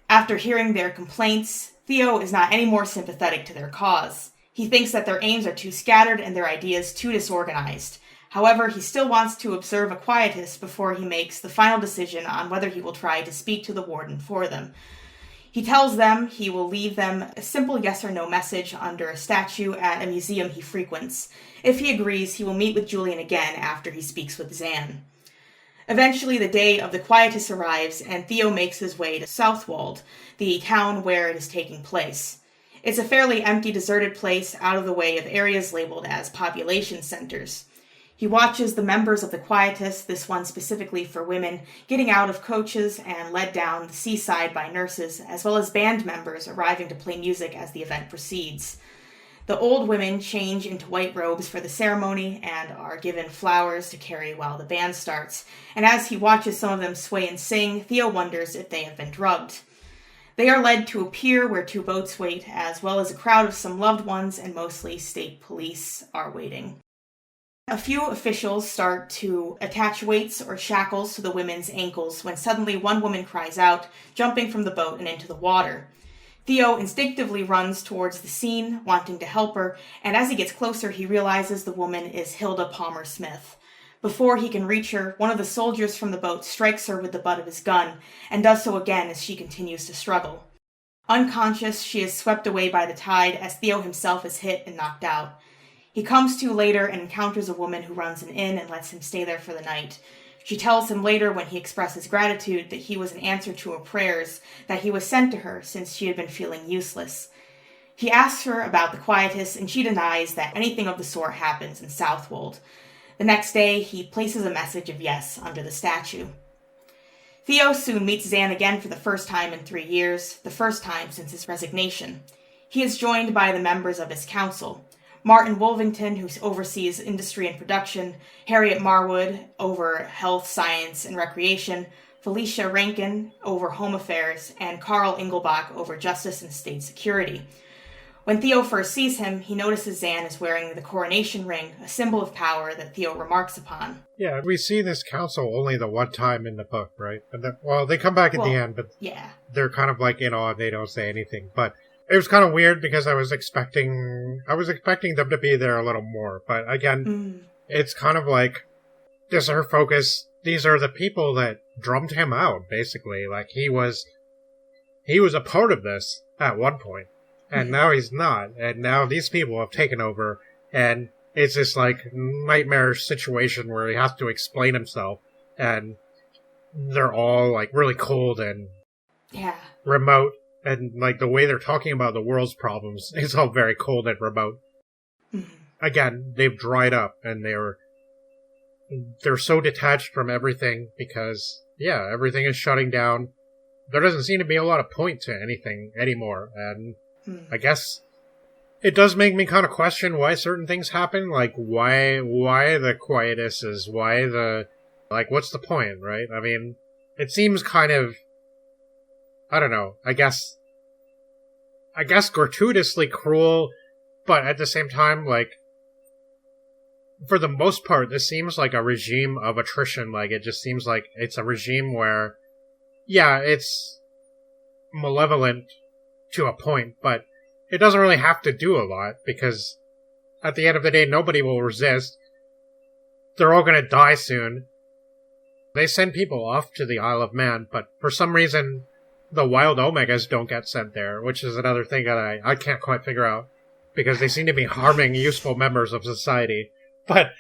After hearing their complaints, Theo is not any more sympathetic to their cause. He thinks that their aims are too scattered and their ideas too disorganized. However, he still wants to observe a Quietist before he makes the final decision on whether he will try to speak to the warden for them. He tells them he will leave them a simple yes or no message under a statue at a museum he frequents. If he agrees, he will meet with Julian again after he speaks with Zan. Eventually, the day of the quietus arrives, and Theo makes his way to Southwold, the town where it is taking place. It's a fairly empty, deserted place out of the way of areas labeled as population centers. He watches the members of the quietus, this one specifically for women, getting out of coaches and led down the seaside by nurses, as well as band members arriving to play music as the event proceeds. The old women change into white robes for the ceremony and are given flowers to carry while the band starts, and as he watches some of them sway and sing, Theo wonders if they have been drugged. They are led to a pier where 2 boats wait, as well as a crowd of some loved ones and mostly state police are waiting. A few officials start to attach weights or shackles to the women's ankles when suddenly one woman cries out, jumping from the boat and into the water. Theo instinctively runs towards the scene, wanting to help her, and as he gets closer, he realizes the woman is Hilda Palmer Smith. Before he can reach her, one of the soldiers from the boat strikes her with the butt of his gun, and does so again as she continues to struggle. Unconscious, she is swept away by the tide as Theo himself is hit and knocked out. He comes to later and encounters a woman who runs an inn and lets him stay there for the night. She tells him later, when he expresses gratitude, that he was an answer to her prayers, that he was sent to her since she had been feeling useless. He asks her about the quietus, and she denies that anything of the sort happens in Southwold. The next day, he places a message of yes under the statue. Theo soon meets Zan again for the first time in 3 years, the first time since his resignation. He is joined by the members of his council. Martin Wolvington, who oversees industry and production, Harriet Marwood, over health, science, and recreation, Felicia Rankin, over home affairs, and Carl Engelbach, over justice and state security. When Theo first sees him, he notices Zan is wearing the coronation ring, a symbol of power that Theo remarks upon. Yeah, we see this council only the one time in the book, right? And they come back at the end, but yeah, they're kind of like in awe, they don't say anything, but it was kind of weird because I was expecting them to be there a little more. But again, It's kind of like, this is her focus. These are the people that drummed him out, basically. Like, he was a part of this at one point, and now he's not. And now these people have taken over, and it's this, like, nightmarish situation where he has to explain himself, and they're all, like, really cold and remote. And, like, the way they're talking about the world's problems is all very cold and remote. Again, they've dried up, and they're so detached from everything because, everything is shutting down. There doesn't seem to be a lot of point to anything anymore, and I guess it does make me kind of question why certain things happen, like, why the quietuses, what's the point, right? I mean, it seems kind of, I don't know, I guess gratuitously cruel, but at the same time, like, for the most part, this seems like a regime of attrition. Like, it just seems like it's a regime where, it's malevolent to a point, but it doesn't really have to do a lot, because at the end of the day, nobody will resist. They're all gonna die soon. They send people off to the Isle of Man, but for some reason, the wild omegas don't get sent there, which is another thing that I can't quite figure out, because they seem to be harming useful members of society. But,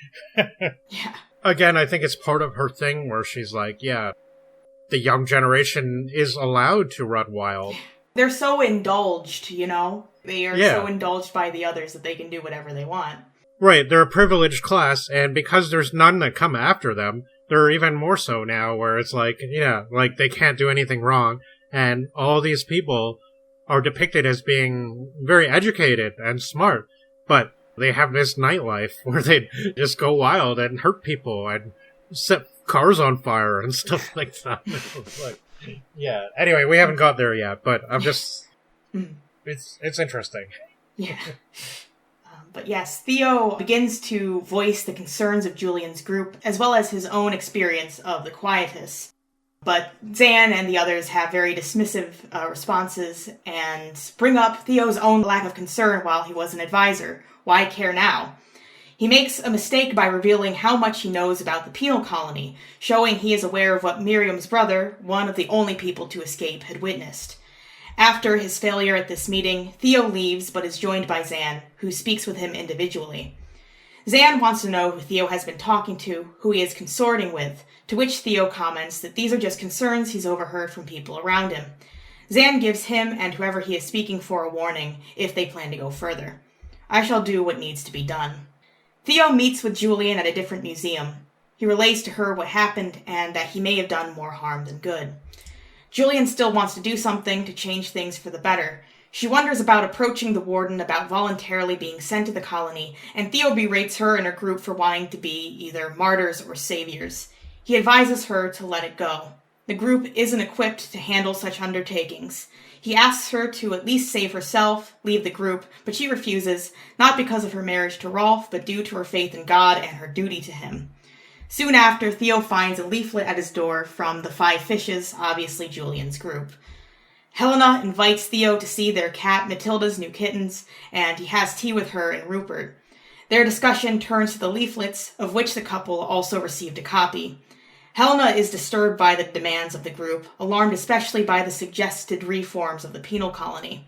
again, I think it's part of her thing where she's like, the young generation is allowed to run wild. They're so indulged, They are so indulged by the others that they can do whatever they want. Right, they're a privileged class, and because there's none that come after them, they're even more so now, where it's like, like they can't do anything wrong. And all these people are depicted as being very educated and smart, but they have this nightlife where they just go wild and hurt people and set cars on fire and stuff like that. Anyway, we haven't got there yet, but I'm just... it's interesting. Yeah. But yes, Theo begins to voice the concerns of Julian's group, as well as his own experience of the quietus. But Zan and the others have very dismissive responses and bring up Theo's own lack of concern while he was an advisor. Why care now? He makes a mistake by revealing how much he knows about the penal colony, showing he is aware of what Miriam's brother, one of the only people to escape, had witnessed. After his failure at this meeting, Theo leaves but is joined by Zan, who speaks with him individually. Zan wants to know who Theo has been talking to, who he is consorting with, to which Theo comments that these are just concerns he's overheard from people around him. Zan gives him and whoever he is speaking for a warning if they plan to go further. I shall do what needs to be done. Theo meets with Julian at a different museum. He relays to her what happened and that he may have done more harm than good. Julian still wants to do something to change things for the better. She wonders about approaching the warden about voluntarily being sent to the colony, and Theo berates her and her group for wanting to be either martyrs or saviors. He advises her to let it go. The group isn't equipped to handle such undertakings. He asks her to at least save herself, leave the group, but she refuses, not because of her marriage to Rolf, but due to her faith in God and her duty to him. Soon after, Theo finds a leaflet at his door from the Five Fishes, obviously Julian's group. Helena invites Theo to see their cat Matilda's new kittens, and he has tea with her and Rupert. Their discussion turns to the leaflets, of which the couple also received a copy. Helena is disturbed by the demands of the group, alarmed especially by the suggested reforms of the penal colony.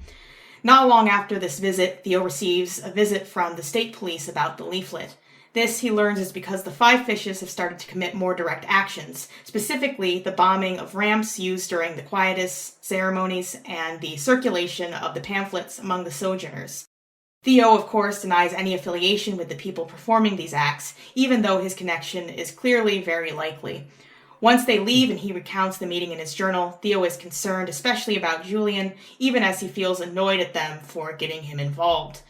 Not long after this visit, Theo receives a visit from the state police about the leaflet. This, he learns, is because the Five Fishes have started to commit more direct actions, specifically the bombing of ramps used during the quietus ceremonies and the circulation of the pamphlets among the sojourners. Theo, of course, denies any affiliation with the people performing these acts, even though his connection is clearly very likely. Once they leave and he recounts the meeting in his journal, Theo is concerned, especially about Julian, even as he feels annoyed at them for getting him involved.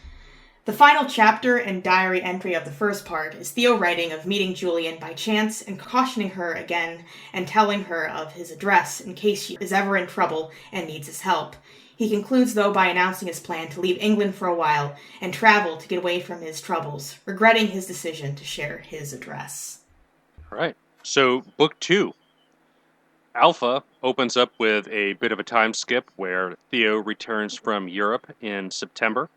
The final chapter and diary entry of the first part is Theo writing of meeting Julian by chance and cautioning her again and telling her of his address in case she is ever in trouble and needs his help. He concludes, though, by announcing his plan to leave England for a while and travel to get away from his troubles, regretting his decision to share his address. All right. So, Book 2. Alpha opens up with a bit of a time skip where Theo returns from Europe in September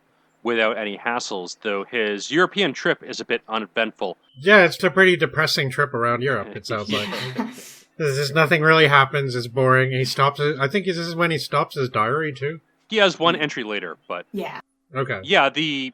without any hassles, though his European trip is a bit uneventful. Yeah, it's a pretty depressing trip around Europe, it sounds like. Nothing really happens, it's boring. He stops it. I think this is when he stops his diary, too. He has one entry later, but... Yeah. Okay. Yeah, the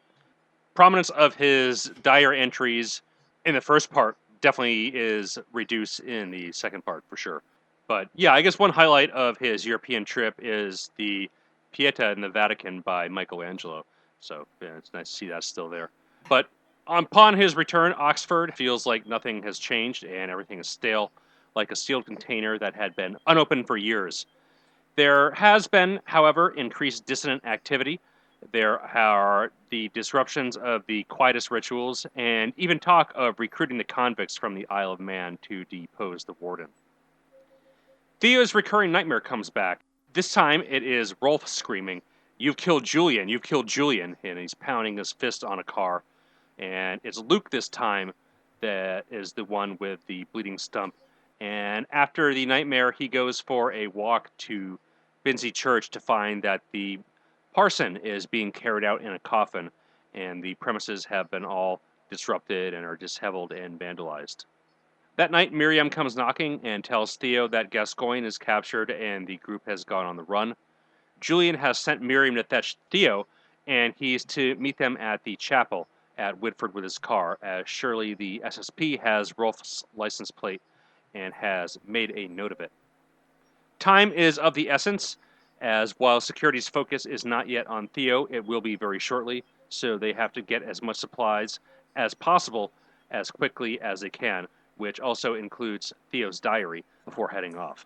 prominence of his diary entries in the first part definitely is reduced in the second part, for sure. But yeah, I guess one highlight of his European trip is the Pieta in the Vatican by Michelangelo. So yeah, it's nice to see that's still there. But upon his return, Oxford feels like nothing has changed and everything is stale, like a sealed container that had been unopened for years. There has been, however, increased dissident activity. There are the disruptions of the quietus rituals, and even talk of recruiting the convicts from the Isle of Man to depose the warden. Theo's recurring nightmare comes back. This time it is Rolf screaming, "You've killed Julian, you've killed Julian," and he's pounding his fist on a car. And it's Luke this time that is the one with the bleeding stump. And after the nightmare, he goes for a walk to Binsey Church to find that the parson is being carried out in a coffin, and the premises have been all disrupted and are disheveled and vandalized. That night, Miriam comes knocking and tells Theo that Gascoigne is captured and the group has gone on the run. Julian has sent Miriam to fetch Theo, and he's to meet them at the chapel at Whitford with his car, as surely the SSP has Rolf's license plate and has made a note of it. Time is of the essence, as while security's focus is not yet on Theo, it will be very shortly, so they have to get as much supplies as possible as quickly as they can, which also includes Theo's diary, before heading off.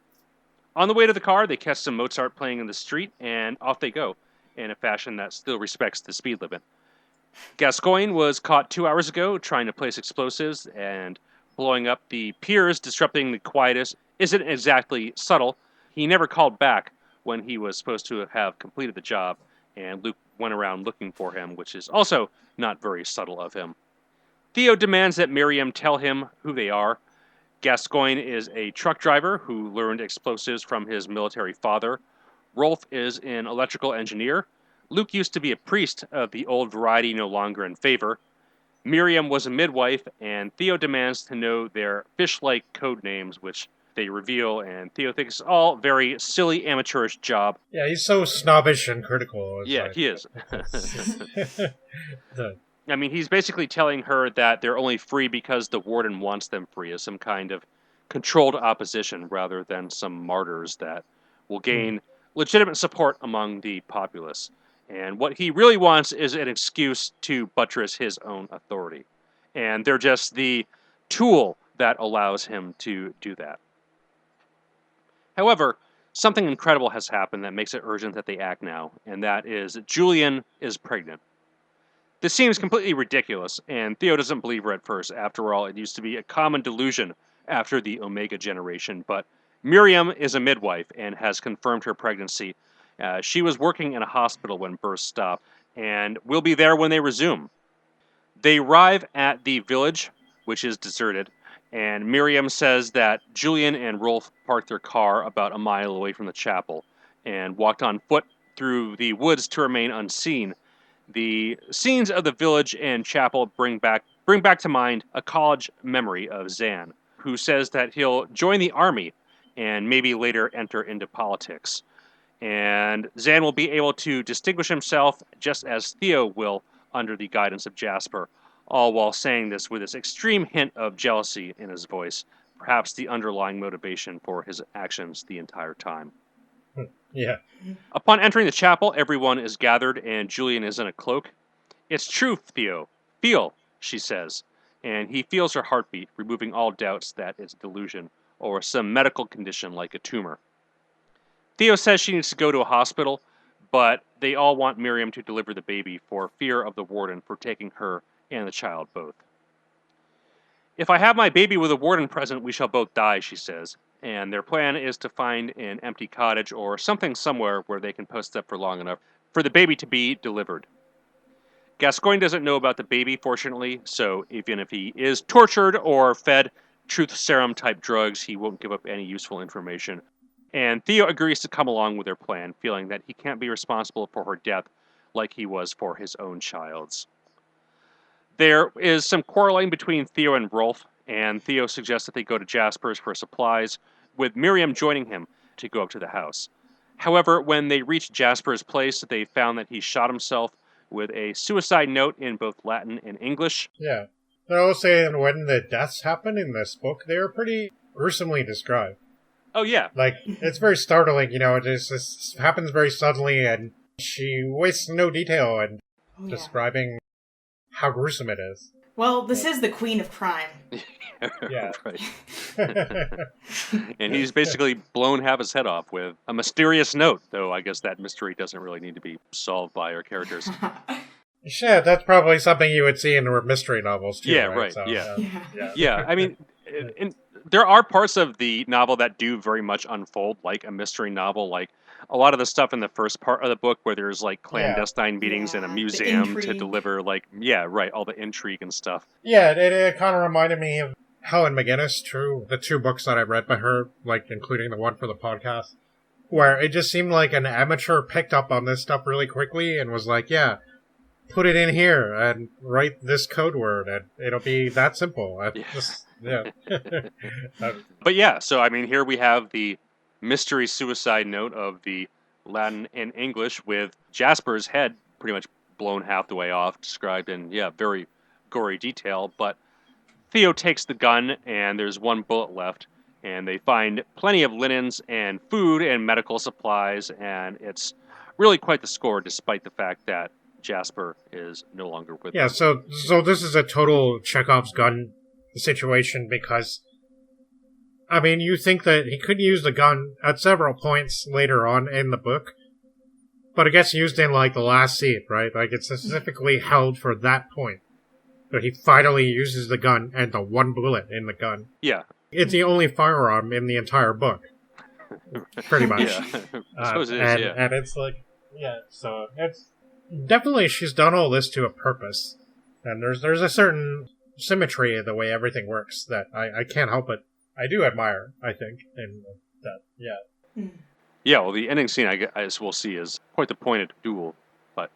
On the way to the car, they catch some Mozart playing in the street, and off they go, in a fashion that still respects the speed limit. Gascoigne was caught 2 hours ago trying to place explosives, and blowing up the piers, disrupting the quietus, isn't exactly subtle. He never called back when he was supposed to have completed the job, and Luke went around looking for him, which is also not very subtle of him. Theo demands that Miriam tell him who they are. Gascoigne is a truck driver who learned explosives from his military father. Rolf is an electrical engineer. Luke used to be a priest of the old variety no longer in favor. Miriam was a midwife, and Theo demands to know their fish-like code names, which they reveal, and Theo thinks it's all very silly, amateurish job. Yeah, he's so snobbish and critical. Yeah, he is. I mean, he's basically telling her that they're only free because the warden wants them free, as some kind of controlled opposition rather than some martyrs that will gain legitimate support among the populace. And what he really wants is an excuse to buttress his own authority. And they're just the tool that allows him to do that. However, something incredible has happened that makes it urgent that they act now, and that is that Julian is pregnant. This seems completely ridiculous, and Theo doesn't believe her at first. After all, it used to be a common delusion after the Omega generation, but Miriam is a midwife and has confirmed her pregnancy. She was working in a hospital when births stopped, and will be there when they resume. They arrive at the village, which is deserted, and Miriam says that Julian and Rolf parked their car about a mile away from the chapel and walked on foot through the woods to remain unseen. The scenes of the village and chapel bring back to mind a college memory of Zan, who says that he'll join the army and maybe later enter into politics. And Zan will be able to distinguish himself just as Theo will under the guidance of Jasper, all while saying this with this extreme hint of jealousy in his voice, perhaps the underlying motivation for his actions the entire time. Yeah. Upon entering the chapel, everyone is gathered and Julian is in a cloak. "It's true, Theo. Feel," she says, and he feels her heartbeat, removing all doubts that it's delusion or some medical condition like a tumor. Theo says she needs to go to a hospital, but they all want Miriam to deliver the baby for fear of the warden for taking her and the child both. "If I have my baby with a warden present, we shall both die," she says, and their plan is to find an empty cottage or something somewhere where they can post up for long enough for the baby to be delivered. Gascoigne doesn't know about the baby, fortunately, so even if he is tortured or fed truth serum type drugs, he won't give up any useful information. And Theo agrees to come along with their plan, feeling that he can't be responsible for her death like he was for his own child's. There is some quarreling between Theo and Rolf, and Theo suggests that they go to Jasper's for supplies, with Miriam joining him to go up to the house. However, when they reach Jasper's place, they found that he shot himself with a suicide note in both Latin and English. Yeah. I will say when the deaths happen in this book, they are pretty gruesomely described. Oh, yeah. Like, it's very startling, it just happens very suddenly, and she wastes no detail in describing how gruesome it is. Well, this is the queen of crime. Yeah. Right. And he's basically blown half his head off with a mysterious note, though I guess that mystery doesn't really need to be solved by our characters. Yeah, that's probably something you would see in mystery novels, too. Yeah, right. So, yeah, I mean, there are parts of the novel that do very much unfold like a mystery novel, like a lot of the stuff in the first part of the book where there's like clandestine meetings in a museum to deliver all the intrigue and stuff. Yeah, it kind of reminded me of Helen McGinnis, too, the two books that I read by her, like including the one for the podcast, where it just seemed like an amateur picked up on this stuff really quickly and was like, yeah, put it in here and write this code word and it'll be that simple. But yeah, so I mean, here we have the mystery suicide note of the Latin and English with Jasper's head pretty much blown half the way off, described in, very gory detail. But Theo takes the gun and there's one bullet left, and they find plenty of linens and food and medical supplies, and it's really quite the score despite the fact that Jasper is no longer with them. Yeah, so this is a total Chekhov's gun situation because, I mean, you think that he could use the gun at several points later on in the book, but it gets used in, like, the last scene, right? Like, it's specifically held for that point. So he finally uses the gun and the one bullet in the gun. Yeah. It's the only firearm in the entire book. Pretty much. Yeah. I suppose it is, and it's like, so it's definitely she's done all this to a purpose. And there's a certain symmetry of the way everything works that I can't help but I do admire, I think, in that, Yeah, well, the ending scene, as we'll see, is quite the pointed duel. But,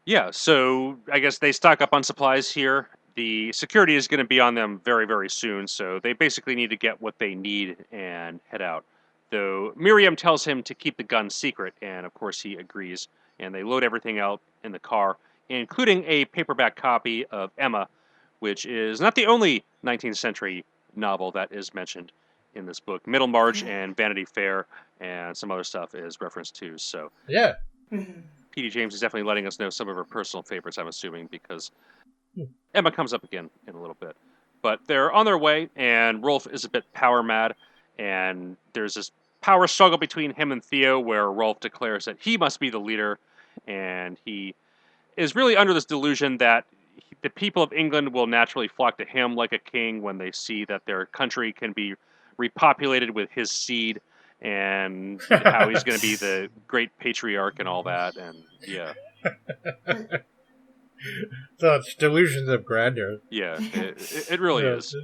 yeah, so I guess they stock up on supplies here. The security is going to be on them very, very soon, so they basically need to get what they need and head out. Though Miriam tells him to keep the gun secret, and of course he agrees, and they load everything out in the car including a paperback copy of Emma, which is not the only 19th century novel that is mentioned in this book. Middlemarch and Vanity Fair and some other stuff is referenced too. So yeah, P.D. James is definitely letting us know some of her personal favorites, I'm assuming, because Emma comes up again in a little bit. But they're on their way, and Rolf is a bit power mad, and there's this power struggle between him and Theo where Rolf declares that he must be the leader, and he is really under this delusion that the people of England will naturally flock to him like a king when they see that their country can be repopulated with his seed, and how he's going to be the great patriarch and all that, and yeah. Such delusions of grandeur. Yeah, it really is.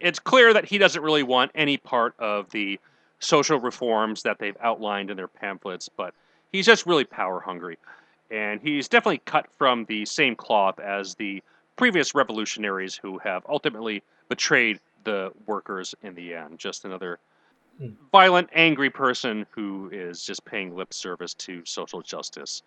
It's clear that he doesn't really want any part of the social reforms that they've outlined in their pamphlets, but he's just really power hungry. And he's definitely cut from the same cloth as the previous revolutionaries who have ultimately betrayed the workers in the end. Just another violent, angry person who is just paying lip service to social justice.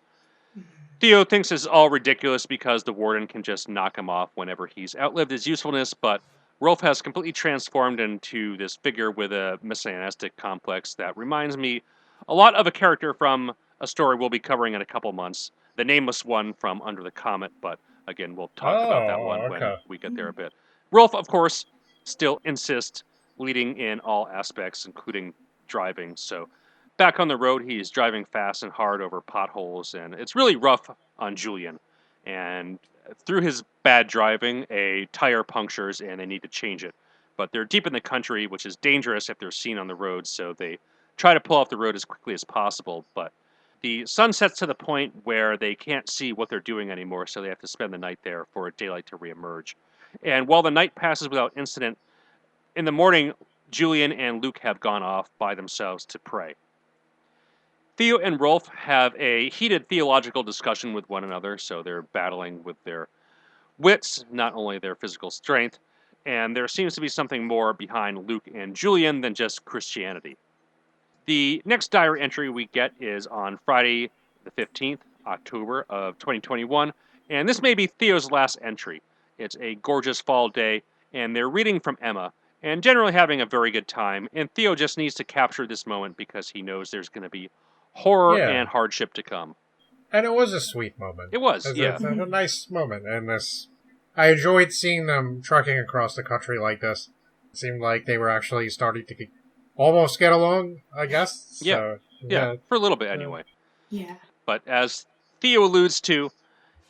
Theo thinks this is all ridiculous because the warden can just knock him off whenever he's outlived his usefulness, but Rolf has completely transformed into this figure with a messianistic complex that reminds me a lot of a character from a story we'll be covering in a couple months, the nameless one from Under the Comet, but again, we'll talk about that one when we get there a bit. Rolf, of course, still insists, leading in all aspects, including driving, so back on the road, he's driving fast and hard over potholes, and it's really rough on Julian. And through his bad driving, a tire punctures, and they need to change it. But they're deep in the country, which is dangerous if they're seen on the road, so they try to pull off the road as quickly as possible. But the sun sets to the point where they can't see what they're doing anymore, so they have to spend the night there for daylight to reemerge. And while the night passes without incident, in the morning, Julian and Luke have gone off by themselves to pray. Theo and Rolf have a heated theological discussion with one another, so they're battling with their wits, not only their physical strength, and there seems to be something more behind Luke and Julian than just Christianity. The next diary entry we get is on Friday the 15th, October of 2021, and this may be Theo's last entry. It's a gorgeous fall day, and they're reading from Emma, and generally having a very good time, and Theo just needs to capture this moment because he knows there's going to be horror and hardship to come. And it was a sweet moment. It was, It's a nice moment. And I enjoyed seeing them trekking across the country like this. It seemed like they were actually starting to almost get along, I guess. Yeah, so, for a little bit anyway. Yeah. But as Theo alludes to,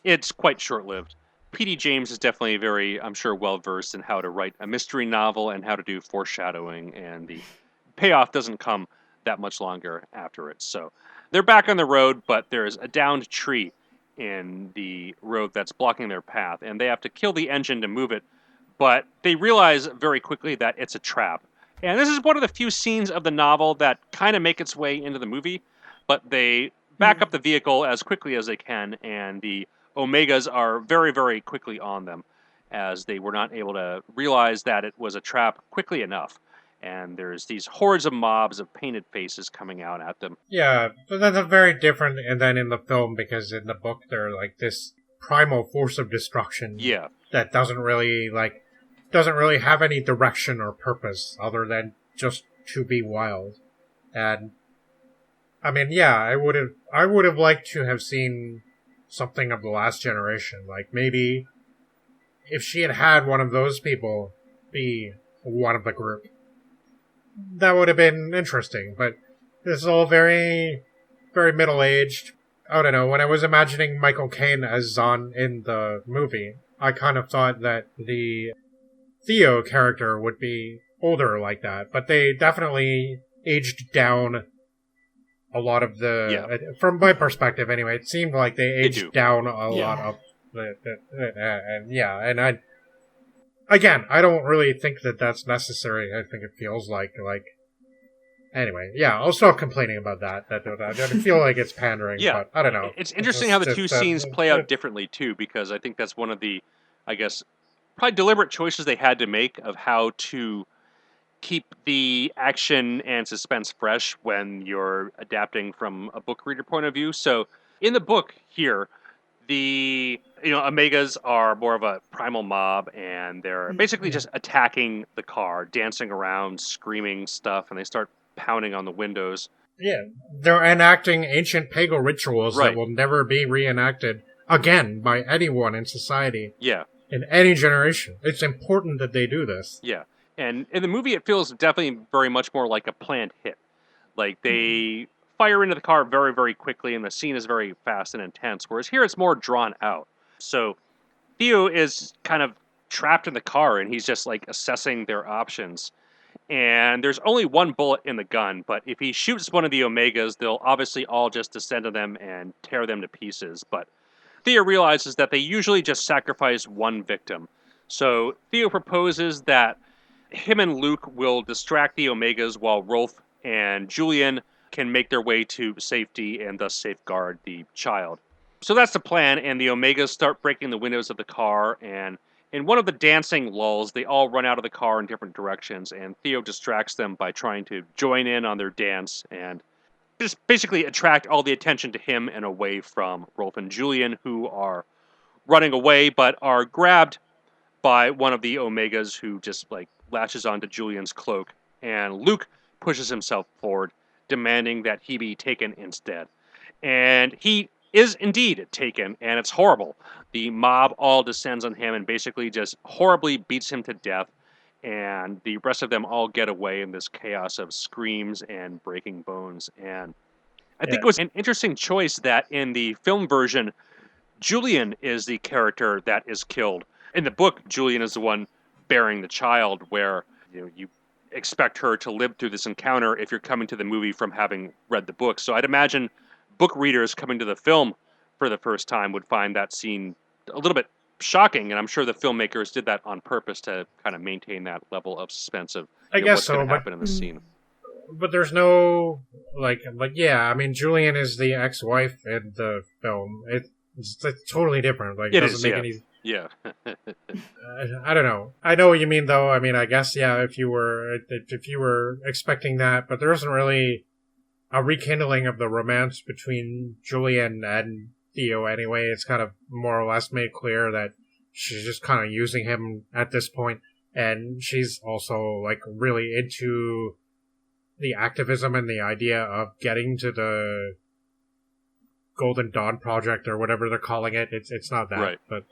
it's quite short-lived. P.D. James is definitely very, I'm sure, well-versed in how to write a mystery novel and how to do foreshadowing, and the payoff doesn't come that much longer after it. So they're back on the road, but there's a downed tree in the road that's blocking their path, and they have to kill the engine to move it, but they realize very quickly that it's a trap. And this is one of the few scenes of the novel that kind of make its way into the movie, but they back up the vehicle as quickly as they can, and the Omegas are very, very quickly on them, as they were not able to realize that it was a trap quickly enough. And there's these hordes of mobs of painted faces coming out at them. Yeah, but that's very different than in the film, because in the book they're like this primal force of destruction. Yeah. That doesn't really have any direction or purpose other than just to be wild. And I mean, yeah, I would have liked to have seen something of The Last Generation. Like maybe if she had had one of those people be one of the group, that would have been interesting, but this is all very, very middle-aged. I don't know, when I was imagining Michael Caine as Zahn in the movie, I kind of thought that the Theo character would be older like that, but they definitely aged down a lot of from my perspective anyway, it seemed like they aged down a lot of Again, I don't really think that that's necessary. I think it feels like anyway, yeah, I'll stop complaining about that. I feel like it's pandering, but I don't know. It's interesting how the two scenes play out differently, too, because I think that's one of the, I guess, probably deliberate choices they had to make of how to keep the action and suspense fresh when you're adapting from a book reader point of view. So, in the book here, The Omegas are more of a primal mob, and they're basically just attacking the car, dancing around, screaming stuff, and they start pounding on the windows. Yeah, they're enacting ancient pagan rituals that will never be reenacted again by anyone in society. Yeah. In any generation. It's important that they do this. Yeah. And in the movie, it feels definitely very much more like a planned hit. Like, they fire into the car very, very quickly, and the scene is very fast and intense, whereas here it's more drawn out. So Theo is kind of trapped in the car, and he's just, like, assessing their options. And there's only one bullet in the gun, but if he shoots one of the Omegas, they'll obviously all just descend on them and tear them to pieces. But Theo realizes that they usually just sacrifice one victim. So Theo proposes that him and Luke will distract the Omegas while Rolf and Julian can make their way to safety and thus safeguard the child. So that's the plan, and the Omegas start breaking the windows of the car, and in one of the dancing lulls, they all run out of the car in different directions, and Theo distracts them by trying to join in on their dance and just basically attract all the attention to him and away from Rolf and Julian, who are running away but are grabbed by one of the Omegas, who just like latches onto Julian's cloak, and Luke pushes himself forward, demanding that he be taken instead. And he is indeed taken, and it's horrible. The mob all descends on him and basically just horribly beats him to death, and the rest of them all get away in this chaos of screams and breaking bones. And I think it was an interesting choice that in the film version, Julian is the character that is killed. In the book, Julian is the one bearing the child, where you expect her to live through this encounter if you're coming to the movie from having read the book. So I'd imagine book readers coming to the film for the first time would find that scene a little bit shocking, and I'm sure the filmmakers did that on purpose to kind of maintain that level of suspense of what's going to happen in the scene. But there's no I mean, Julian is the ex-wife in the film. It's totally different. Like, it doesn't make any. Yeah. I don't know. I know what you mean, though. I mean, I guess if you were expecting that, but there isn't really a rekindling of the romance between Julian and Theo anyway. It's kind of more or less made clear that she's just kind of using him at this point, and she's also like really into the activism and the idea of getting to the Golden Dawn Project or whatever they're calling it. It's not that, right. But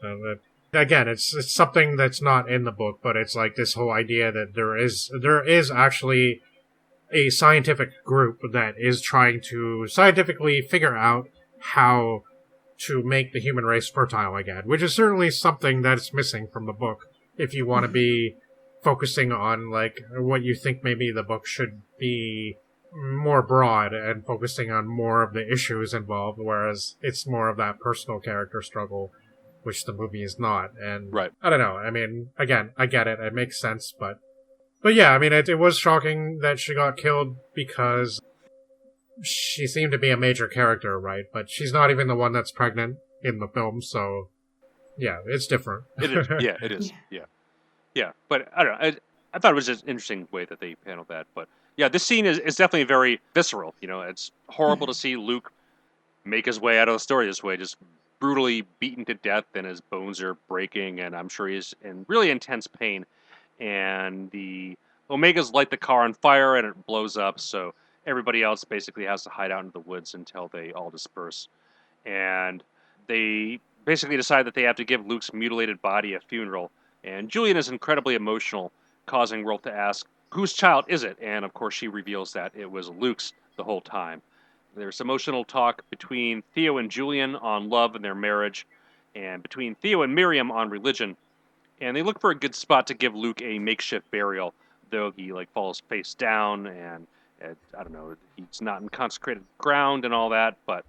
again, it's something that's not in the book, but it's like this whole idea that there is actually a scientific group that is trying to scientifically figure out how to make the human race fertile again, which is certainly something that's missing from the book. If you want to be focusing on like what you think maybe the book should be more broad and focusing on more of the issues involved, whereas it's more of that personal character struggle, which the movie is not. And right. I don't know. I mean, again, I get it. It makes sense, but yeah, I mean, it was shocking that she got killed because she seemed to be a major character, right? But she's not even the one that's pregnant in the film, so yeah, it's different. It is. Yeah, it is. Yeah. But I don't know. I thought it was just an interesting way that they handled that. But yeah, this scene is definitely very visceral. It's horrible to see Luke make his way out of the story this way, just brutally beaten to death, and his bones are breaking, and I'm sure he's in really intense pain. And the Omegas light the car on fire, and it blows up, so everybody else basically has to hide out into the woods until they all disperse. And they basically decide that they have to give Luke's mutilated body a funeral. And Julian is incredibly emotional, causing Rolf to ask, whose child is it? And of course she reveals that it was Luke's the whole time. There's emotional talk between Theo and Julian on love and their marriage, and between Theo and Miriam on religion. And they look for a good spot to give Luke a makeshift burial, though he falls face down, and I don't know, he's not in consecrated ground and all that. But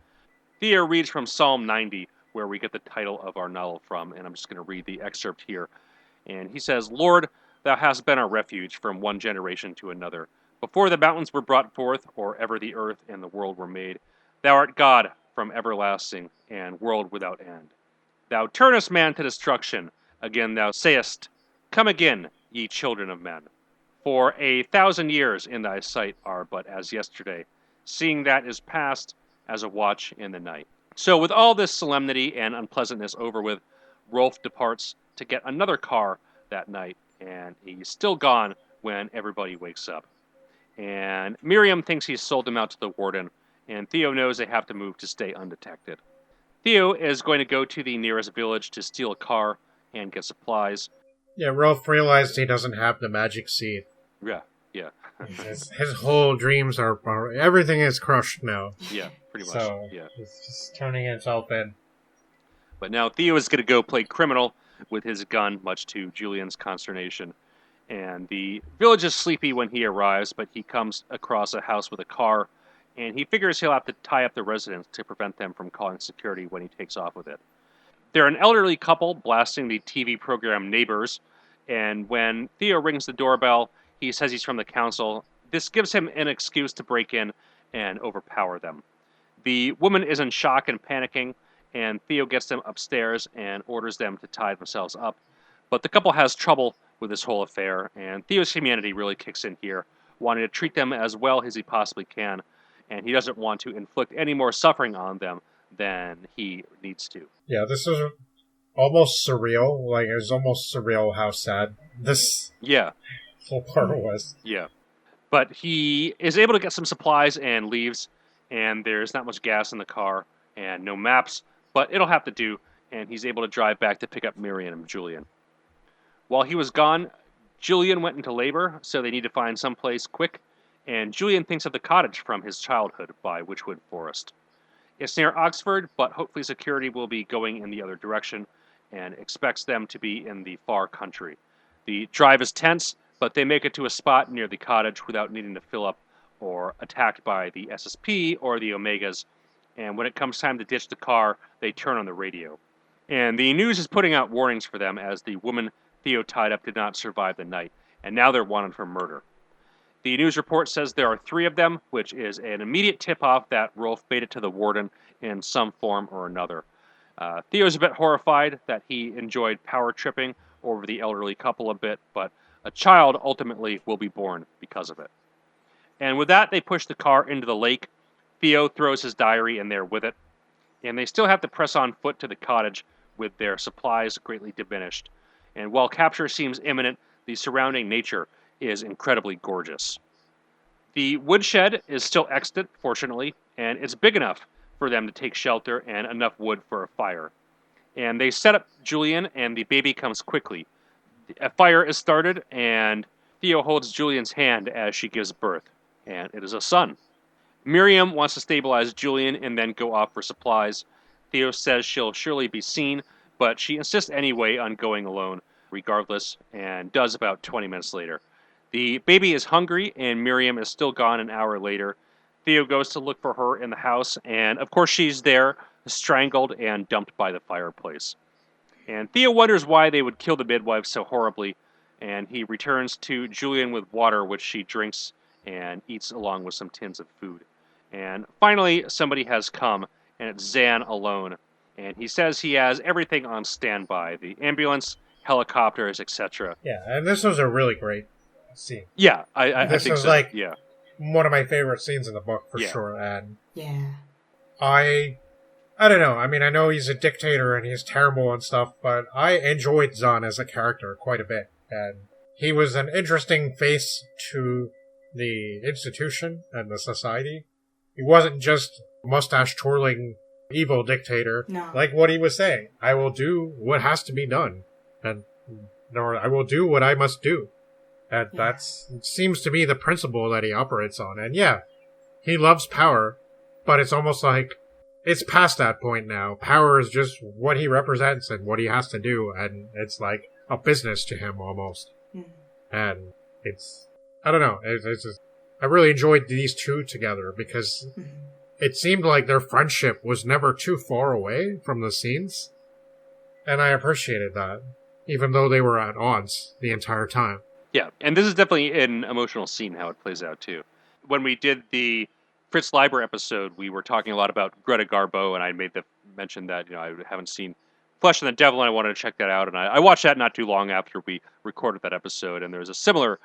Theo reads from Psalm 90, where we get the title of our novel from, and I'm just going to read the excerpt here. And he says, Lord, thou hast been our refuge from one generation to another. Before the mountains were brought forth, or ever the earth and the world were made, thou art God from everlasting, and world without end. Thou turnest man to destruction. Again thou sayest, come again, ye children of men. For 1,000 years in thy sight are but as yesterday, seeing that is past as a watch in the night. So with all this solemnity and unpleasantness over with, Rolf departs to get another car that night, and he's still gone when everybody wakes up. And Miriam thinks he's sold him out to the warden, and Theo knows they have to move to stay undetected. Theo is going to go to the nearest village to steal a car and get supplies. Yeah, Rolf realized he doesn't have the magic seed. Yeah. His whole dreams are everything is crushed now. Yeah, pretty much. So yeah. he's just turning himself in. But now Theo is going to go play criminal with his gun, much to Julian's consternation. And the village is sleepy when he arrives, but he comes across a house with a car, and he figures he'll have to tie up the residents to prevent them from calling security when he takes off with it. They're an elderly couple blasting the TV program Neighbors, and when Theo rings the doorbell, he says he's from the council. This gives him an excuse to break in and overpower them. The woman is in shock and panicking, and Theo gets them upstairs and orders them to tie themselves up. But the couple has trouble with this whole affair, and Theo's humanity really kicks in here, wanting to treat them as well as he possibly can, and he doesn't want to inflict any more suffering on them than he needs to. Yeah, this is almost surreal. Like, it was almost surreal how sad this whole part was. Yeah. But he is able to get some supplies and leaves, and there's not much gas in the car, and no maps, but it'll have to do, and he's able to drive back to pick up Miriam and Julian. While he was gone, Julian went into labor, so they need to find someplace quick, and Julian thinks of the cottage from his childhood by Witchwood Forest. It's near Oxford, but hopefully security will be going in the other direction, and expects them to be in the far country. The drive is tense, but they make it to a spot near the cottage without needing to fill up or attacked by the SSP or the Omegas, and when it comes time to ditch the car, they turn on the radio. And the news is putting out warnings for them as the woman Theo tied up did not survive the night, and now they're wanted for murder. The news report says there are 3 of them, which is an immediate tip-off that Rolf made it to the warden in some form or another. Theo's a bit horrified that he enjoyed power tripping over the elderly couple a bit, but a child ultimately will be born because of it. And with that, they push the car into the lake. Theo throws his diary in there with it, and they still have to press on foot to the cottage with their supplies greatly diminished. And while capture seems imminent, the surrounding nature is incredibly gorgeous. The woodshed is still extant, fortunately, and it's big enough for them to take shelter and enough wood for a fire. And they set up Julian, and the baby comes quickly. A fire is started, and Theo holds Julian's hand as she gives birth, and it is a son. Miriam wants to stabilize Julian and then go off for supplies. Theo says she'll surely be seen, but she insists anyway on going alone, regardless, and does about 20 minutes later. The baby is hungry, and Miriam is still gone an hour later. Theo goes to look for her in the house, and of course she's there, strangled and dumped by the fireplace. And Theo wonders why they would kill the midwife so horribly, and he returns to Julian with water, which she drinks and eats along with some tins of food. And finally, somebody has come, and it's Zan alone. And he says he has everything on standby, the ambulance, helicopters, etc. Yeah, and this was a really great scene. Yeah, I this think was so. Like yeah. one of my favorite scenes in the book, for sure. And I don't know. I mean, I know he's a dictator and he's terrible and stuff, but I enjoyed Zan as a character quite a bit. And he was an interesting face to the institution and the society. He wasn't just mustache-twirling evil dictator. No. Like what he was saying. I will do what has to be done. And or I will do what I must do. And that seems to be the principle that he operates on. And yeah, he loves power, but it's almost like it's past that point now. Power is just what he represents and what he has to do, and it's like a business to him almost. Mm. And it's, I don't know, it's just, I really enjoyed these two together because it seemed like their friendship was never too far away from the scenes, and I appreciated that, even though they were at odds the entire time. Yeah, and this is definitely an emotional scene, how it plays out, too. When we did the Fritz Leiber episode, we were talking a lot about Greta Garbo, and I made the mention that I haven't seen Flesh and the Devil, and I wanted to check that out. And I watched that not too long after we recorded that episode, and there's a similar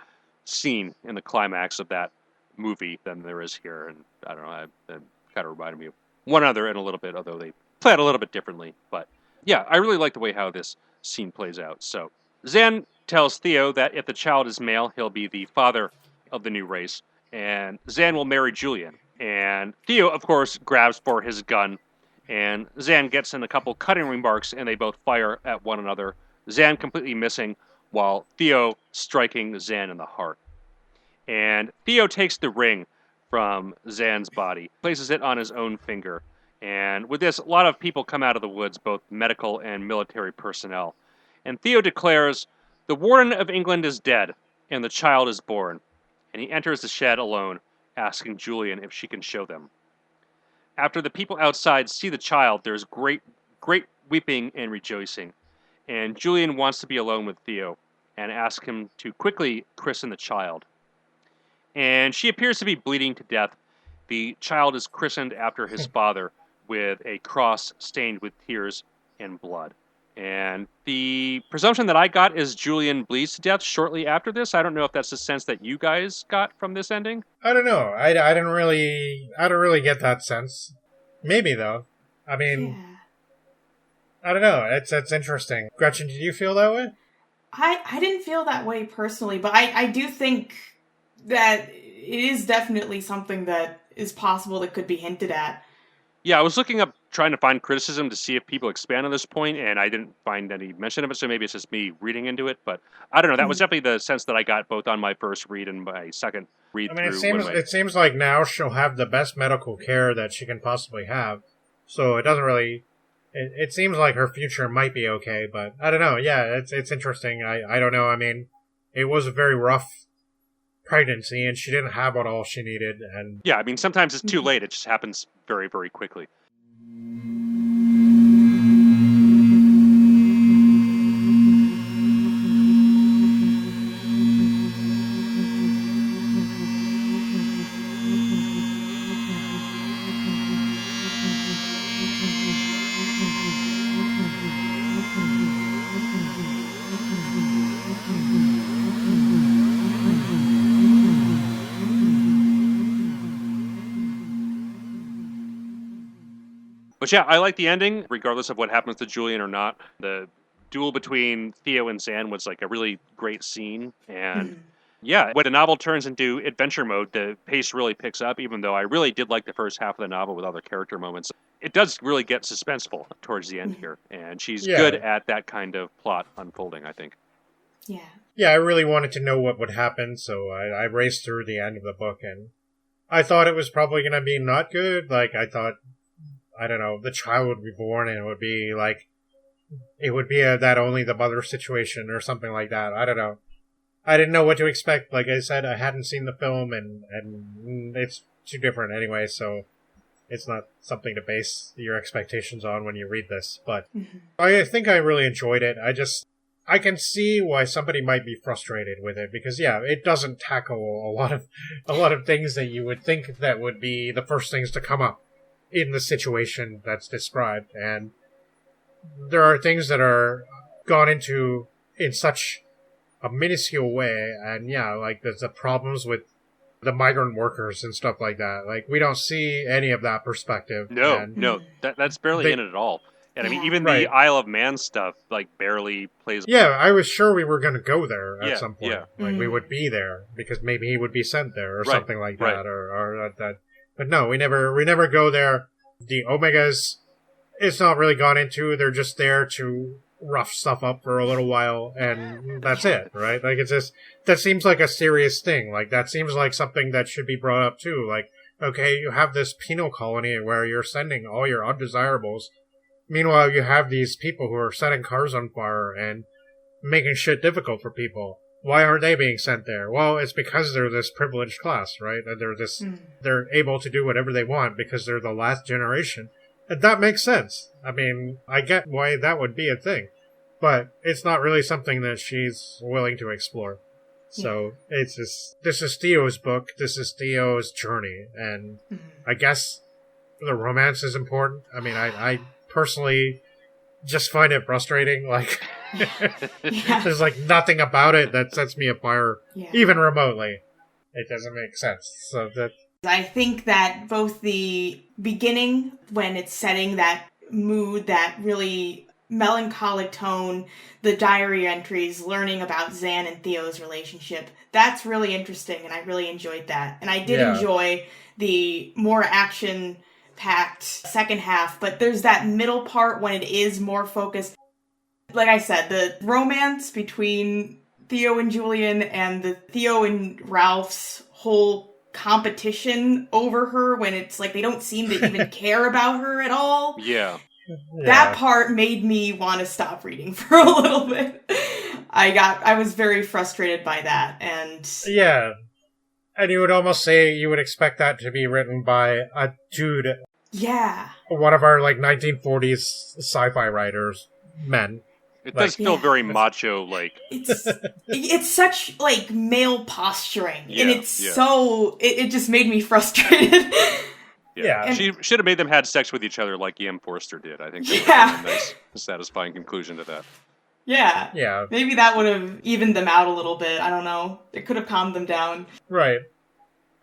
scene in the climax of that movie than there is here. And I don't know, it kind of reminded me of one another in a little bit, although they play it a little bit differently. But yeah, I really like the way how this scene plays out. So Zan tells Theo that if the child is male, he'll be the father of the new race, and Zan will marry Julian. And Theo, of course, grabs for his gun, and Zan gets in a couple cutting remarks, and they both fire at one another, Zan completely missing, while Theo striking Zan in the heart. And Theo takes the ring from Zan's body, places it on his own finger, and with this, a lot of people come out of the woods, both medical and military personnel. And Theo declares, "The Warden of England is dead, and the child is born." And he enters the shed alone, asking Julian if she can show them. After the people outside see the child, there's great weeping and rejoicing. And Julian wants to be alone with Theo, and asks him to quickly christen the child. And she appears to be bleeding to death. The child is christened after his father, with a cross stained with tears and blood. And the presumption that I got is Julian bleeds to death shortly after this. I don't know if that's the sense that you guys got from this ending. I don't know. I don't really get that sense. Maybe though. I mean, yeah. I don't know. It's interesting. Gretchen, did you feel that way? I didn't feel that way personally, but I do think that it is definitely something that is possible that could be hinted at. Yeah, I was looking up, trying to find criticism to see if people expand on this point, and I didn't find any mention of it, so maybe it's just me reading into it, but I don't know. That was definitely the sense that I got both on my first read and my second read through. It seems like now she'll have the best medical care that she can possibly have, so it doesn't really... It seems like her future might be okay, but I don't know. Yeah, it's interesting. I don't know. I mean, it was a very rough pregnancy, and she didn't have what all she needed. And yeah, I mean, sometimes it's too late. It just happens very, very quickly. But yeah, I like the ending, regardless of what happens to Julian or not. The duel between Theo and Zan was like a really great scene. And yeah, when a novel turns into adventure mode, the pace really picks up, even though I really did like the first half of the novel with all the character moments. It does really get suspenseful towards the end here. And she's good at that kind of plot unfolding, I think. Yeah. Yeah, I really wanted to know what would happen, so I raced through the end of the book, and I thought it was probably going to be not good. Like, I thought... I don't know, the child would be born and it would be that only the mother situation or something like that. I don't know. I didn't know what to expect. Like I said, I hadn't seen the film and it's too different anyway, so it's not something to base your expectations on when you read this. But I think I really enjoyed it. I can see why somebody might be frustrated with it because it doesn't tackle a lot of things that you would think that would be the first things to come up in the situation that's described, and there are things that are gone into in such a minuscule way, and like there's the problems with the migrant workers and stuff like that. Like, we don't see any of that perspective. No, that's barely in it at all. And I mean, even the Isle of Man stuff, like, barely plays. Yeah, I was sure we were going to go there at some point. Yeah. Like, we would be there because maybe he would be sent there or something like that, or that. But no, we never go there. The Omegas, it's not really gone into. They're just there to rough stuff up for a little while, and that's it, right? Like, it's just, that seems like a serious thing. Like, that seems like something that should be brought up too. Like, okay, you have this penal colony where you're sending all your undesirables. Meanwhile, you have these people who are setting cars on fire and making shit difficult for people. Why aren't they being sent there? Well, it's because they're this privileged class, right? They're able to do whatever they want because they're the last generation. And that makes sense. I mean, I get why that would be a thing. But it's not really something that she's willing to explore. So, it's just, this is Theo's book, this is Theo's journey, and I guess the romance is important. I mean, I personally just find it frustrating, like... There's like nothing about it that sets me afire, even remotely. It doesn't make sense. So I think that both the beginning, when it's setting that mood, that really melancholic tone, the diary entries, learning about Zan and Theo's relationship, that's really interesting, and I really enjoyed that. And I did enjoy the more action-packed second half, but there's that middle part when it is more focused. Like I said, the romance between Theo and Julian and the Theo and Ralph's whole competition over her, when it's like they don't seem to even care about her at all. Yeah. That part made me want to stop reading for a little bit. I was very frustrated by that, and... Yeah. And you would almost say you would expect that to be written by a dude. Yeah. One of our, 1940s sci-fi writers, men. It does feel very macho, It's such, male posturing, and it's so... It just made me frustrated. Yeah. She should have made them had sex with each other like E.M. Forster did. I think that would be a nice, satisfying conclusion to that. Yeah. Yeah. Maybe that would have evened them out a little bit. I don't know. It could have calmed them down. Right.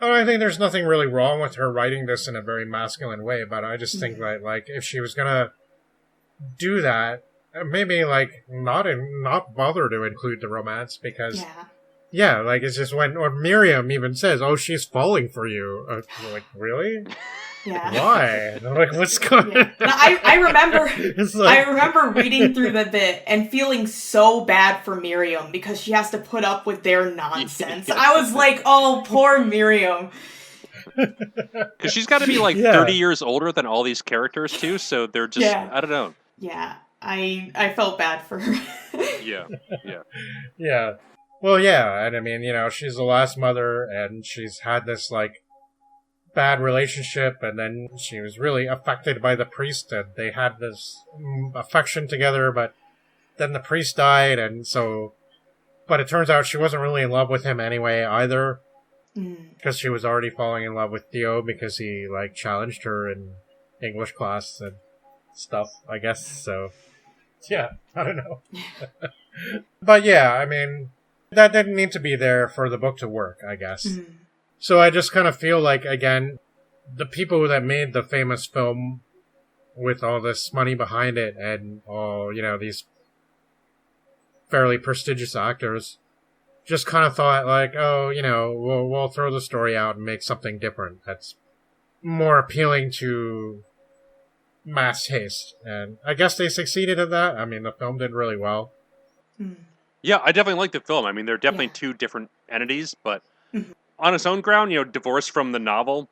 Oh, I think there's nothing really wrong with her writing this in a very masculine way, but I just think that, if she was gonna do that, maybe, not bother to include the romance, because... Yeah, it's just when Miriam even says, "Oh, she's falling for you." Really? Yeah. Why? What's going on? No, I remember I remember reading through the bit and feeling so bad for Miriam because she has to put up with their nonsense. I was like, "Oh, poor Miriam." Because she's got to be 30 years older than all these characters too, so they're just I don't know. Yeah. I felt bad for her. Yeah. Yeah. Well, yeah, and I mean, she's the last mother, and she's had this, bad relationship, and then she was really affected by the priest, and they had this affection together, but then the priest died, and so... But it turns out she wasn't really in love with him anyway, either, because she was already falling in love with Theo, because he, challenged her in English class and stuff, I guess, so... Yeah, I don't know. But yeah, I mean... That didn't need to be there for the book to work, I guess. So I just kind of feel like, again, the people that made the famous film with all this money behind it and all, these fairly prestigious actors just kind of thought we'll throw the story out and make something different that's more appealing to mass taste. And I guess they succeeded at that. I mean, the film did really well. Yeah, I definitely like the film. I mean, they're definitely two different entities, but on its own ground, divorced from the novel,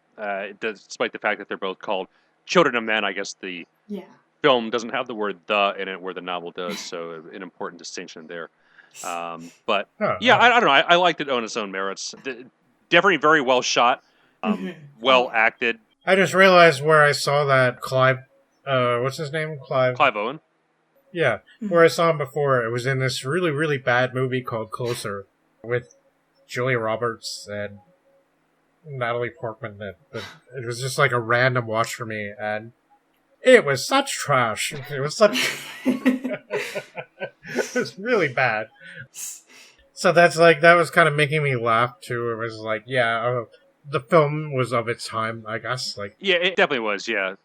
despite the fact that they're both called Children of Men, I guess the film doesn't have the word "the" in it where the novel does, so an important distinction there. I don't know. I liked it on its own merits. Definitely very well shot, well acted. I just realized where I saw that Clive... what's his name? Clive Owen. Yeah, where I saw him before, it was in this really, really bad movie called Closer with Julia Roberts and Natalie Portman. It was just a random watch for me, and it was such trash. It was such... It was really bad. So that's that was kind of making me laugh, too. It was the film was of its time, I guess. Yeah, it definitely was, yeah.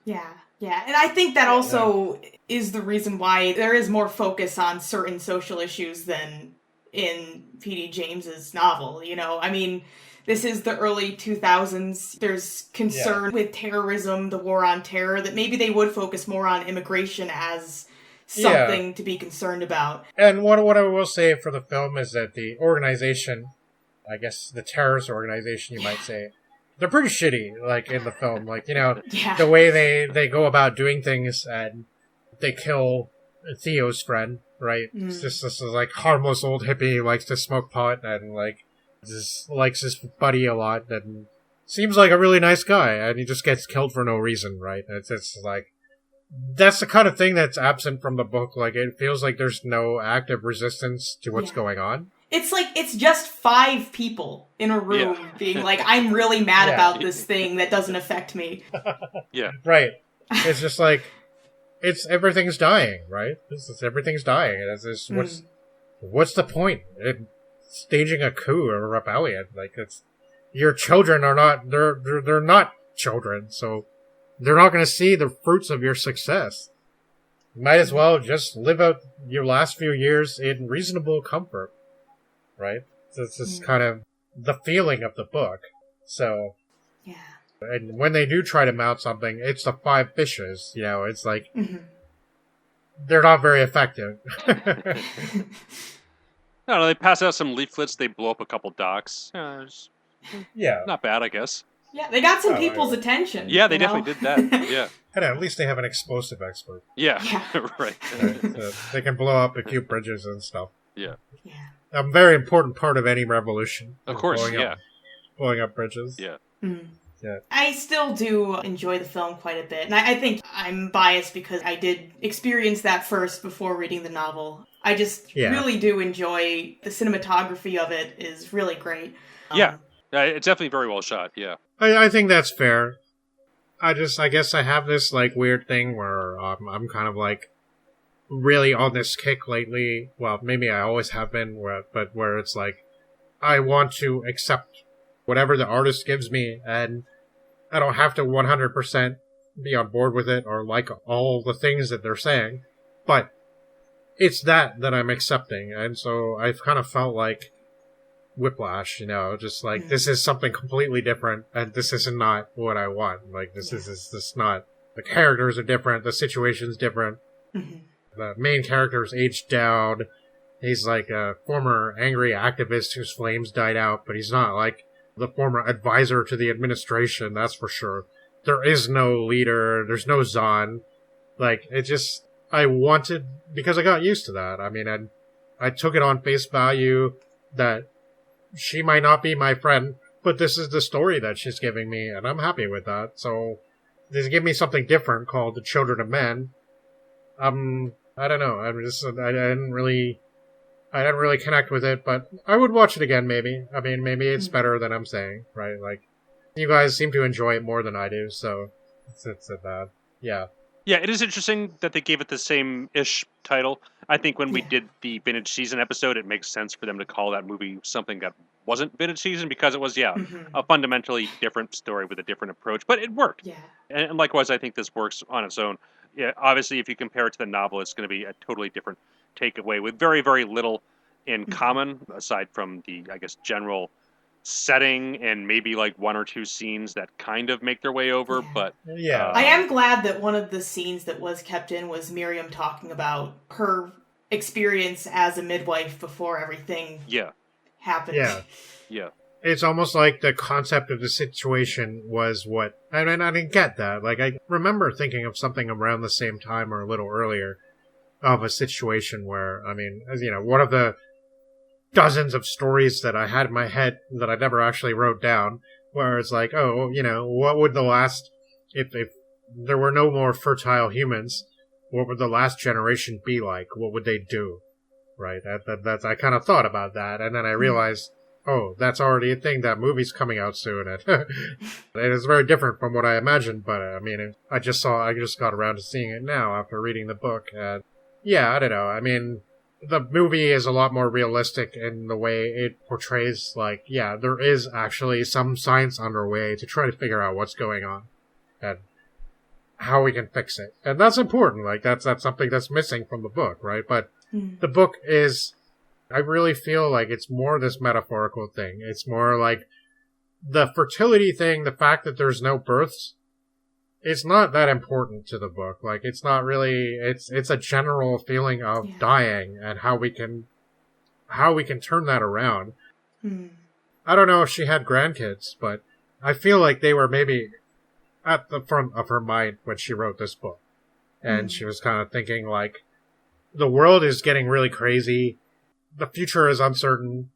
Yeah, and I think that also is the reason why there is more focus on certain social issues than in P.D. James's novel, I mean, this is the early 2000s. There's concern with terrorism, the war on terror, that maybe they would focus more on immigration as something to be concerned about. And what I will say for the film is that the organization, I guess the terrorist organization, you might say, they're pretty shitty, in the film. The way they go about doing things, and they kill Theo's friend, right? It's just this harmless old hippie who likes to smoke pot and, just likes his buddy a lot and seems like a really nice guy, and he just gets killed for no reason, right? It's that's the kind of thing that's absent from the book. It feels like there's no active resistance to what's going on. It's just 5 people in a room being I'm really mad about this thing that doesn't affect me. Yeah. Right. It's just everything's dying, right? Everything's dying. What's the point in staging a coup or a rebellion? your children are not, they're not children, so they're not going to see the fruits of your success. You might as well just live out your last few years in reasonable comfort, right? So it's just kind of the feeling of the book. So, yeah. And when they do try to mount something, it's the five fishes, you know, it's like, they're not very effective. I don't know, they pass out some leaflets, they blow up a couple docks. Yeah. Not bad, I guess. Yeah, they got some people's attention. Yeah, they definitely did that. Yeah. And at least they have an explosive expert. Yeah, right. So they can blow up a few bridges and stuff. Yeah. A very important part of any revolution. Of course, Blowing up bridges. Yeah. Yeah. I still do enjoy the film quite a bit. And I think I'm biased because I did experience that first before reading the novel. I just really do enjoy the cinematography of it is really great. It's definitely very well shot, yeah. I think that's fair. I guess I have this, like, weird thing where I'm kind of, like, really on this kick lately. Well, maybe I always have been, but where it's like, I want to accept whatever the artist gives me, and I don't have to 100% be on board with it or like all the things that they're saying, but it's that I'm accepting. And so I've kind of felt like Whiplash, you know, just like, this is something completely different, and this is not what I want. Like, this is not, the characters are different, the situation's different, the main character's aged down, he's like a former angry activist whose flames died out, but he's not like the former advisor to the administration, that's for sure. There is no leader, there's no Zahn. Like, it just, I wanted, because I got used to that. I mean, I took it on face value that she might not be my friend, but this is the story that she's giving me, and I'm happy with that. So, they give me something different called The Children of Men. I don't know. I didn't really connect with it, but I would watch it again, maybe. I mean, maybe it's better than I'm saying, right? Like, you guys seem to enjoy it more than I do, so it's bad. Yeah. Yeah, it is interesting that they gave it the same-ish title. I think when we did the Vintage Season episode, it makes sense for them to call that movie something that wasn't Vintage Season, because it was, a fundamentally different story with a different approach, but it worked. Yeah. And likewise, I think this works on its own. Yeah, obviously, if you compare it to the novel, it's going to be a totally different takeaway with very, very little in common, aside from the, I guess, general setting and maybe like one or two scenes that kind of make their way over. But I am glad that one of the scenes that was kept in was Miriam talking about her experience as a midwife before everything happened. Yeah. It's almost like the concept of the situation was what... I mean, I didn't get that. Like, I remember thinking of something around the same time or a little earlier of a situation where, I mean, as you know, one of the dozens of stories that I had in my head that I never actually wrote down, where it's like, oh, you know, what would the last... If there were no more fertile humans, what would the last generation be like? What would they do? Right? That I kind of thought about that, and then I realized... Oh, that's already a thing. That movie's coming out soon. It is very different from what I imagined, but I mean, I just got around to seeing it now after reading the book. Yeah, I don't know. I mean, the movie is a lot more realistic in the way it portrays, like, yeah, there is actually some science underway to try to figure out what's going on and how we can fix it. And that's important. Like, that's something that's missing from the book, right? But the book is... I really feel like it's more this metaphorical thing. It's more like the fertility thing, the fact that there's no births, it's not that important to the book. Like, it's not really, it's a general feeling of dying and how we can turn that around. I don't know if she had grandkids, but I feel like they were maybe at the front of her mind when she wrote this book. And she was kind of thinking, like, the world is getting really crazy. The future is uncertain.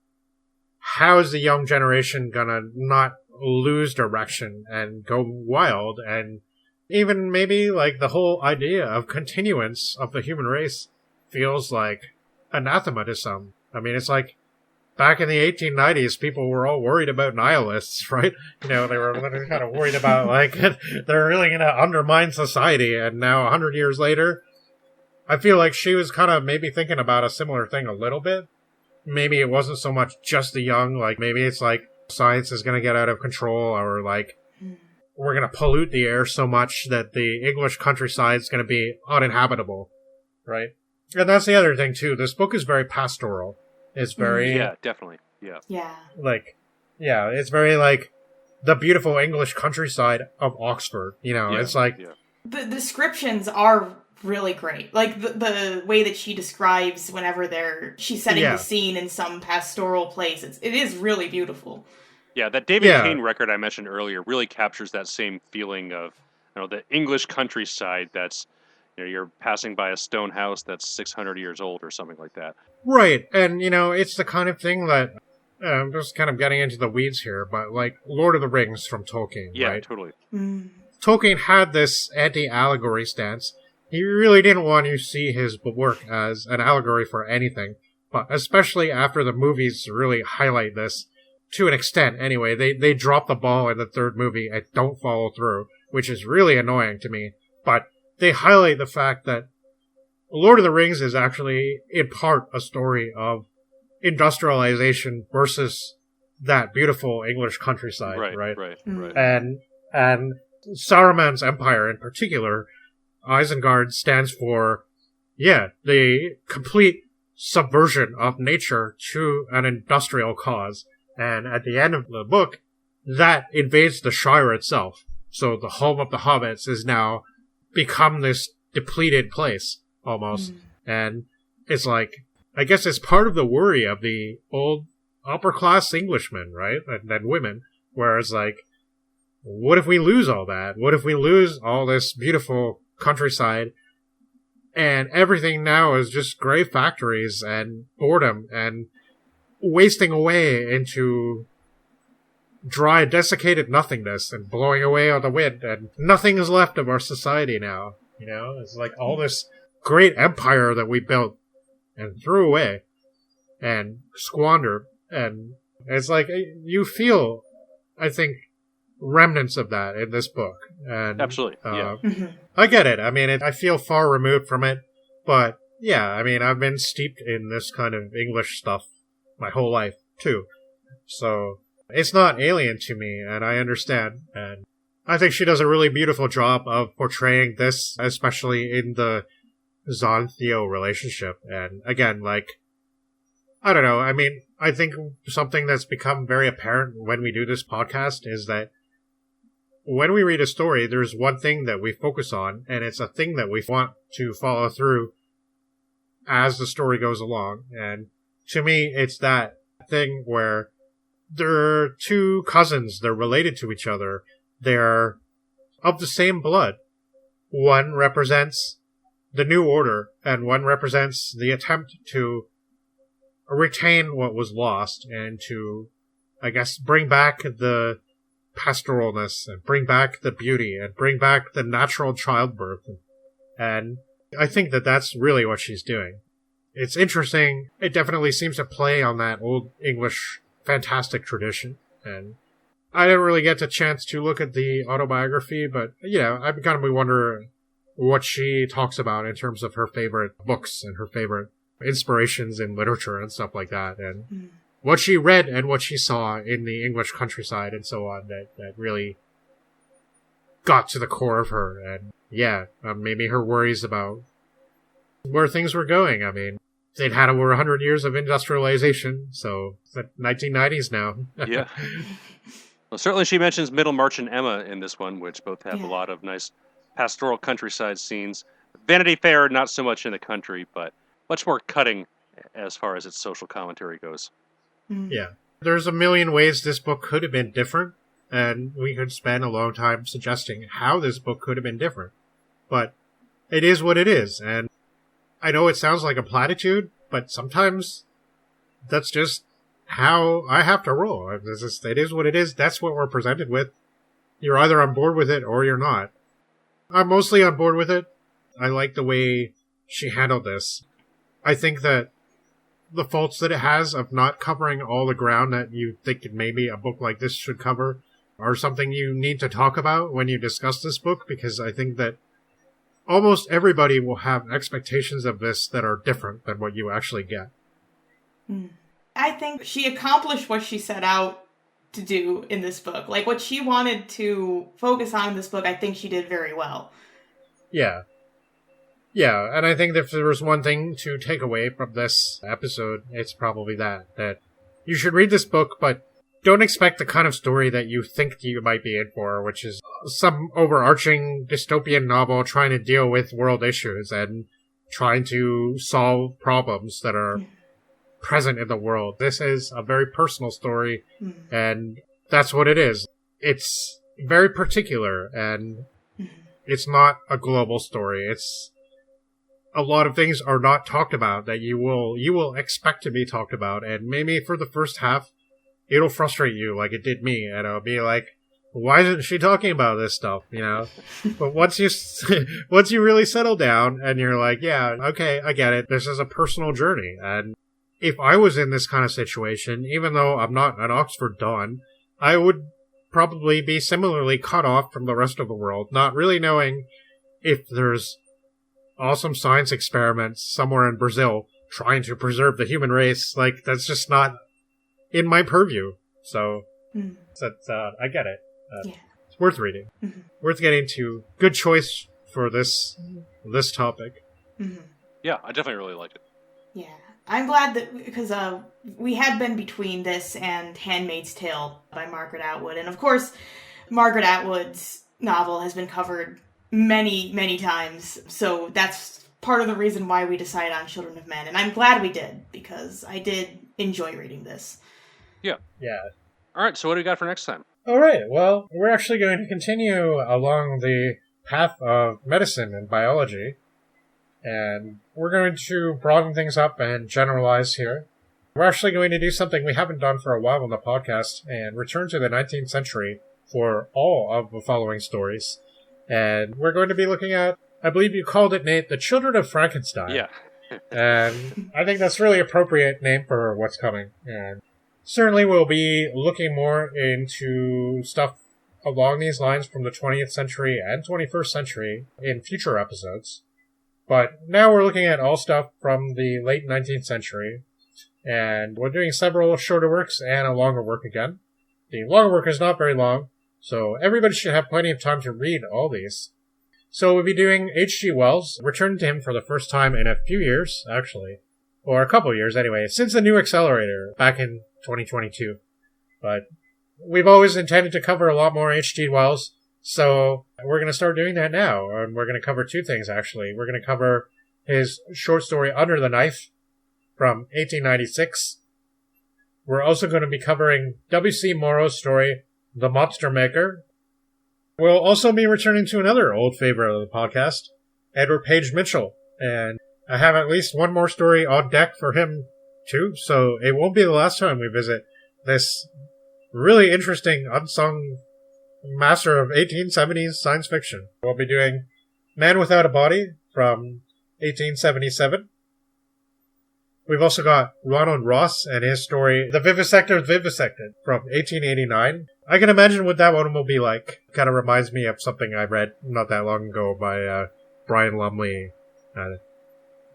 How is the young generation gonna not lose direction and go wild? And even maybe like the whole idea of continuance of the human race feels like anathema to some. I mean, it's like back in the 1890s, people were all worried about nihilists, right? You know, they were kind of worried about like they're really gonna undermine society. And now 100 years later, I feel like she was kind of maybe thinking about a similar thing a little bit. Maybe it wasn't so much just the young, like maybe it's like science is going to get out of control, or like we're going to pollute the air so much that the English countryside is going to be uninhabitable, right? And that's the other thing too. This book is very pastoral. It's very definitely. Yeah. It's very like the beautiful English countryside of Oxford. It's like the descriptions are really great. Like the way that she describes whenever she's setting the scene in some pastoral place. It is really beautiful. Yeah, that David Kane record I mentioned earlier really captures that same feeling of the English countryside. That's you're passing by a stone house that's 600 years old or something like that. Right, and it's the kind of thing that I'm just kind of getting into the weeds here, but like Lord of the Rings from Tolkien, right? Yeah, totally. Tolkien had this anti-allegory stance. He really didn't want you to see his work as an allegory for anything, but especially after the movies really highlight this, to an extent anyway. They drop the ball in the third movie and don't follow through, which is really annoying to me. But they highlight the fact that Lord of the Rings is actually, in part, a story of industrialization versus that beautiful English countryside, right? And Saruman's empire in particular, Isengard, stands for, the complete subversion of nature to an industrial cause. And at the end of the book, that invades the Shire itself. So the home of the hobbits is now become this depleted place, almost. And it's like, I guess it's part of the worry of the old upper-class Englishmen, right? And women, where it's like, what if we lose all that? What if we lose all this beautiful countryside and everything now is just grey factories and boredom and wasting away into dry, desiccated nothingness and blowing away on the wind, and nothing is left of our society now. It's like all this great empire that we built and threw away and squandered, and it's like you feel, I think, remnants of that in this book. And absolutely, I get it. I mean, I feel far removed from it, but I mean, I've been steeped in this kind of English stuff my whole life too, so it's not alien to me, and I understand. And I think she does a really beautiful job of portraying this, especially in the Zahn-Theo relationship. And again, like, I don't know, I mean, I think something that's become very apparent when we do this podcast is that when we read a story, there's one thing that we focus on, and it's a thing that we want to follow through as the story goes along. And to me, it's that thing where they're two cousins, they're related to each other, they're of the same blood. One represents the New Order, and one represents the attempt to retain what was lost, and to, I guess, bring back the pastoralness, and bring back the beauty, and bring back the natural childbirth. And I think that that's really what she's doing. It's interesting. It definitely seems to play on that old English fantastic tradition. And I didn't really get a chance to look at the autobiography, but, I kind of wonder what she talks about in terms of her favorite books and her favorite inspirations in literature and stuff like that. And what she read and what she saw in the English countryside and so on that really got to the core of her. And maybe her worries about where things were going. I mean, they'd had over 100 years of industrialization, so it's the 1990s now. Yeah. Well, certainly she mentions Middlemarch and Emma in this one, which both have a lot of nice pastoral countryside scenes. Vanity Fair, not so much in the country, but much more cutting as far as its social commentary goes. Yeah. There's a million ways this book could have been different, and we could spend a long time suggesting how this book could have been different. But it is what it is, and I know it sounds like a platitude, but sometimes that's just how I have to roll. It is what it is. That's what we're presented with. You're either on board with it or you're not. I'm mostly on board with it. I like the way she handled this. I think that the faults that it has of not covering all the ground that you think maybe a book like this should cover are something you need to talk about when you discuss this book, because I think that almost everybody will have expectations of this that are different than what you actually get. I think she accomplished what she set out to do in this book. Like, what she wanted to focus on in this book, I think she did very well. Yeah. Yeah, and I think if there was one thing to take away from this episode, it's probably that you should read this book, but don't expect the kind of story that you think you might be in for, which is some overarching dystopian novel trying to deal with world issues and trying to solve problems that are present in the world. This is a very personal story, and that's what it is. It's very particular, and it's not a global story. It's a lot of things are not talked about that you will expect to be talked about, and maybe for the first half it'll frustrate you like it did me, and it'll be like, why isn't she talking about this stuff, you know? But once you really settle down and you're like, yeah, okay, I get it, this is a personal journey, and if I was in this kind of situation, even though I'm not an Oxford Don, I would probably be similarly cut off from the rest of the world, not really knowing if there's awesome science experiments somewhere in Brazil trying to preserve the human race. Like, that's just not in my purview. So, I get it. It's worth reading. Worth getting to. Good choice for this topic. Yeah, I definitely really liked it. Yeah. I'm glad that, because we had been between this and Handmaid's Tale by Margaret Atwood. And of course, Margaret Atwood's novel has been covered many, many times. So that's part of the reason why we decided on Children of Men. And I'm glad we did, because I did enjoy reading this. Yeah. Yeah. All right, so what do we got for next time? All right, well, we're actually going to continue along the path of medicine and biology. And we're going to broaden things up and generalize here. We're actually going to do something we haven't done for a while on the podcast and return to the 19th century for all of the following stories. And we're going to be looking at, I believe you called it, Nate, The Children of Frankenstein. Yeah. And I think that's really appropriate name for what's coming. And certainly we'll be looking more into stuff along these lines from the 20th century and 21st century in future episodes. But now we're looking at all stuff from the late 19th century, and we're doing several shorter works and a longer work again. The longer work is not very long, so everybody should have plenty of time to read all these. So we'll be doing H.G. Wells, returning to him for the first time in a few years, actually. Or a couple of years anyway, since the new Accelerator back in 2022. But we've always intended to cover a lot more H.G. Wells, so we're going to start doing that now, and we're going to cover two things, actually. We're going to cover his short story Under the Knife from 1896. We're also going to be covering W.C. Morrow's story, The Monster Maker. We'll also be returning to another old favorite of the podcast, Edward Page Mitchell, and I have at least one more story on deck for him, too, so it won't be the last time we visit this really interesting, unsung master of 1870s science fiction. We'll be doing Man Without a Body from 1877. We've also got Ronald Ross and his story, The Vivisector Vivisected from 1889. I can imagine what that one will be like. Kind of reminds me of something I read not that long ago by Brian Lumley,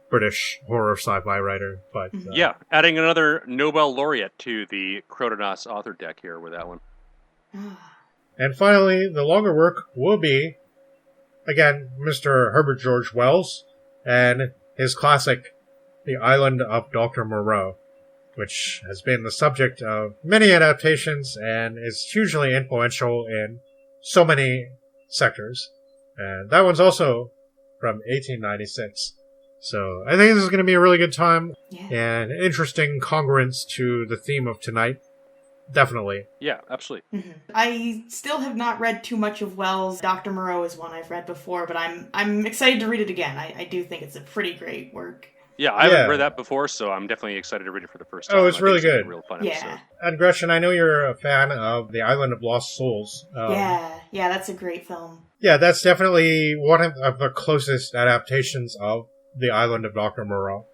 British horror sci-fi writer. But yeah, adding another Nobel laureate to the Crotonos author deck here with that one. And finally, the longer work will be, again, Mr. Herbert George Wells and his classic, The Island of Dr. Moreau, which has been the subject of many adaptations and is hugely influential in so many sectors. And that one's also from 1896. So I think this is going to be a really good time and interesting congruence to the theme of tonight. Definitely. Yeah, absolutely. I still have not read too much of Wells. Dr. Moreau is one I've read before, but I'm excited to read it again. I do think it's a pretty great work. Yeah, I haven't read that before, so I'm definitely excited to read it for the first time. Oh, it's really good. Real fun episode. And Gretchen, I know you're a fan of The Island of Lost Souls. Yeah, that's a great film. Yeah, that's definitely one of the closest adaptations of The Island of Dr. Moreau.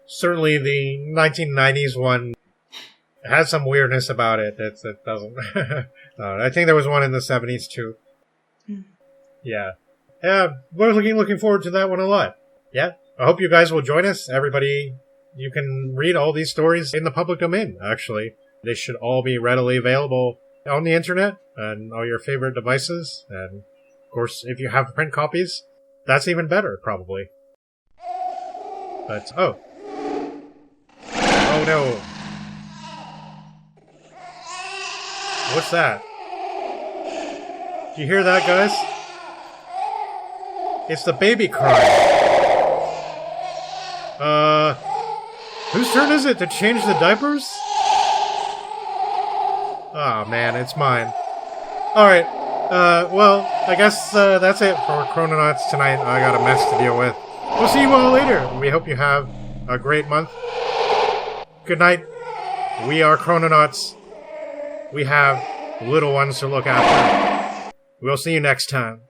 Certainly the 1990s one has some weirdness about it that doesn't. I think there was one in the 70s too. Yeah, we're looking forward to that one a lot. Yeah, I hope you guys will join us. Everybody, you can read all these stories in the public domain, actually. They should all be readily available on the internet and all your favorite devices. And, of course, if you have print copies, that's even better, probably. But, oh. Oh, no. What's that? Do you hear that, guys? It's the baby crying. Whose turn is it to change the diapers? Oh, man, it's mine. Alright, well, I guess that's it for Chrononauts tonight. I got a mess to deal with. We'll see you all later. We hope you have a great month. Good night. We are Chrononauts. We have little ones to look after. We'll see you next time.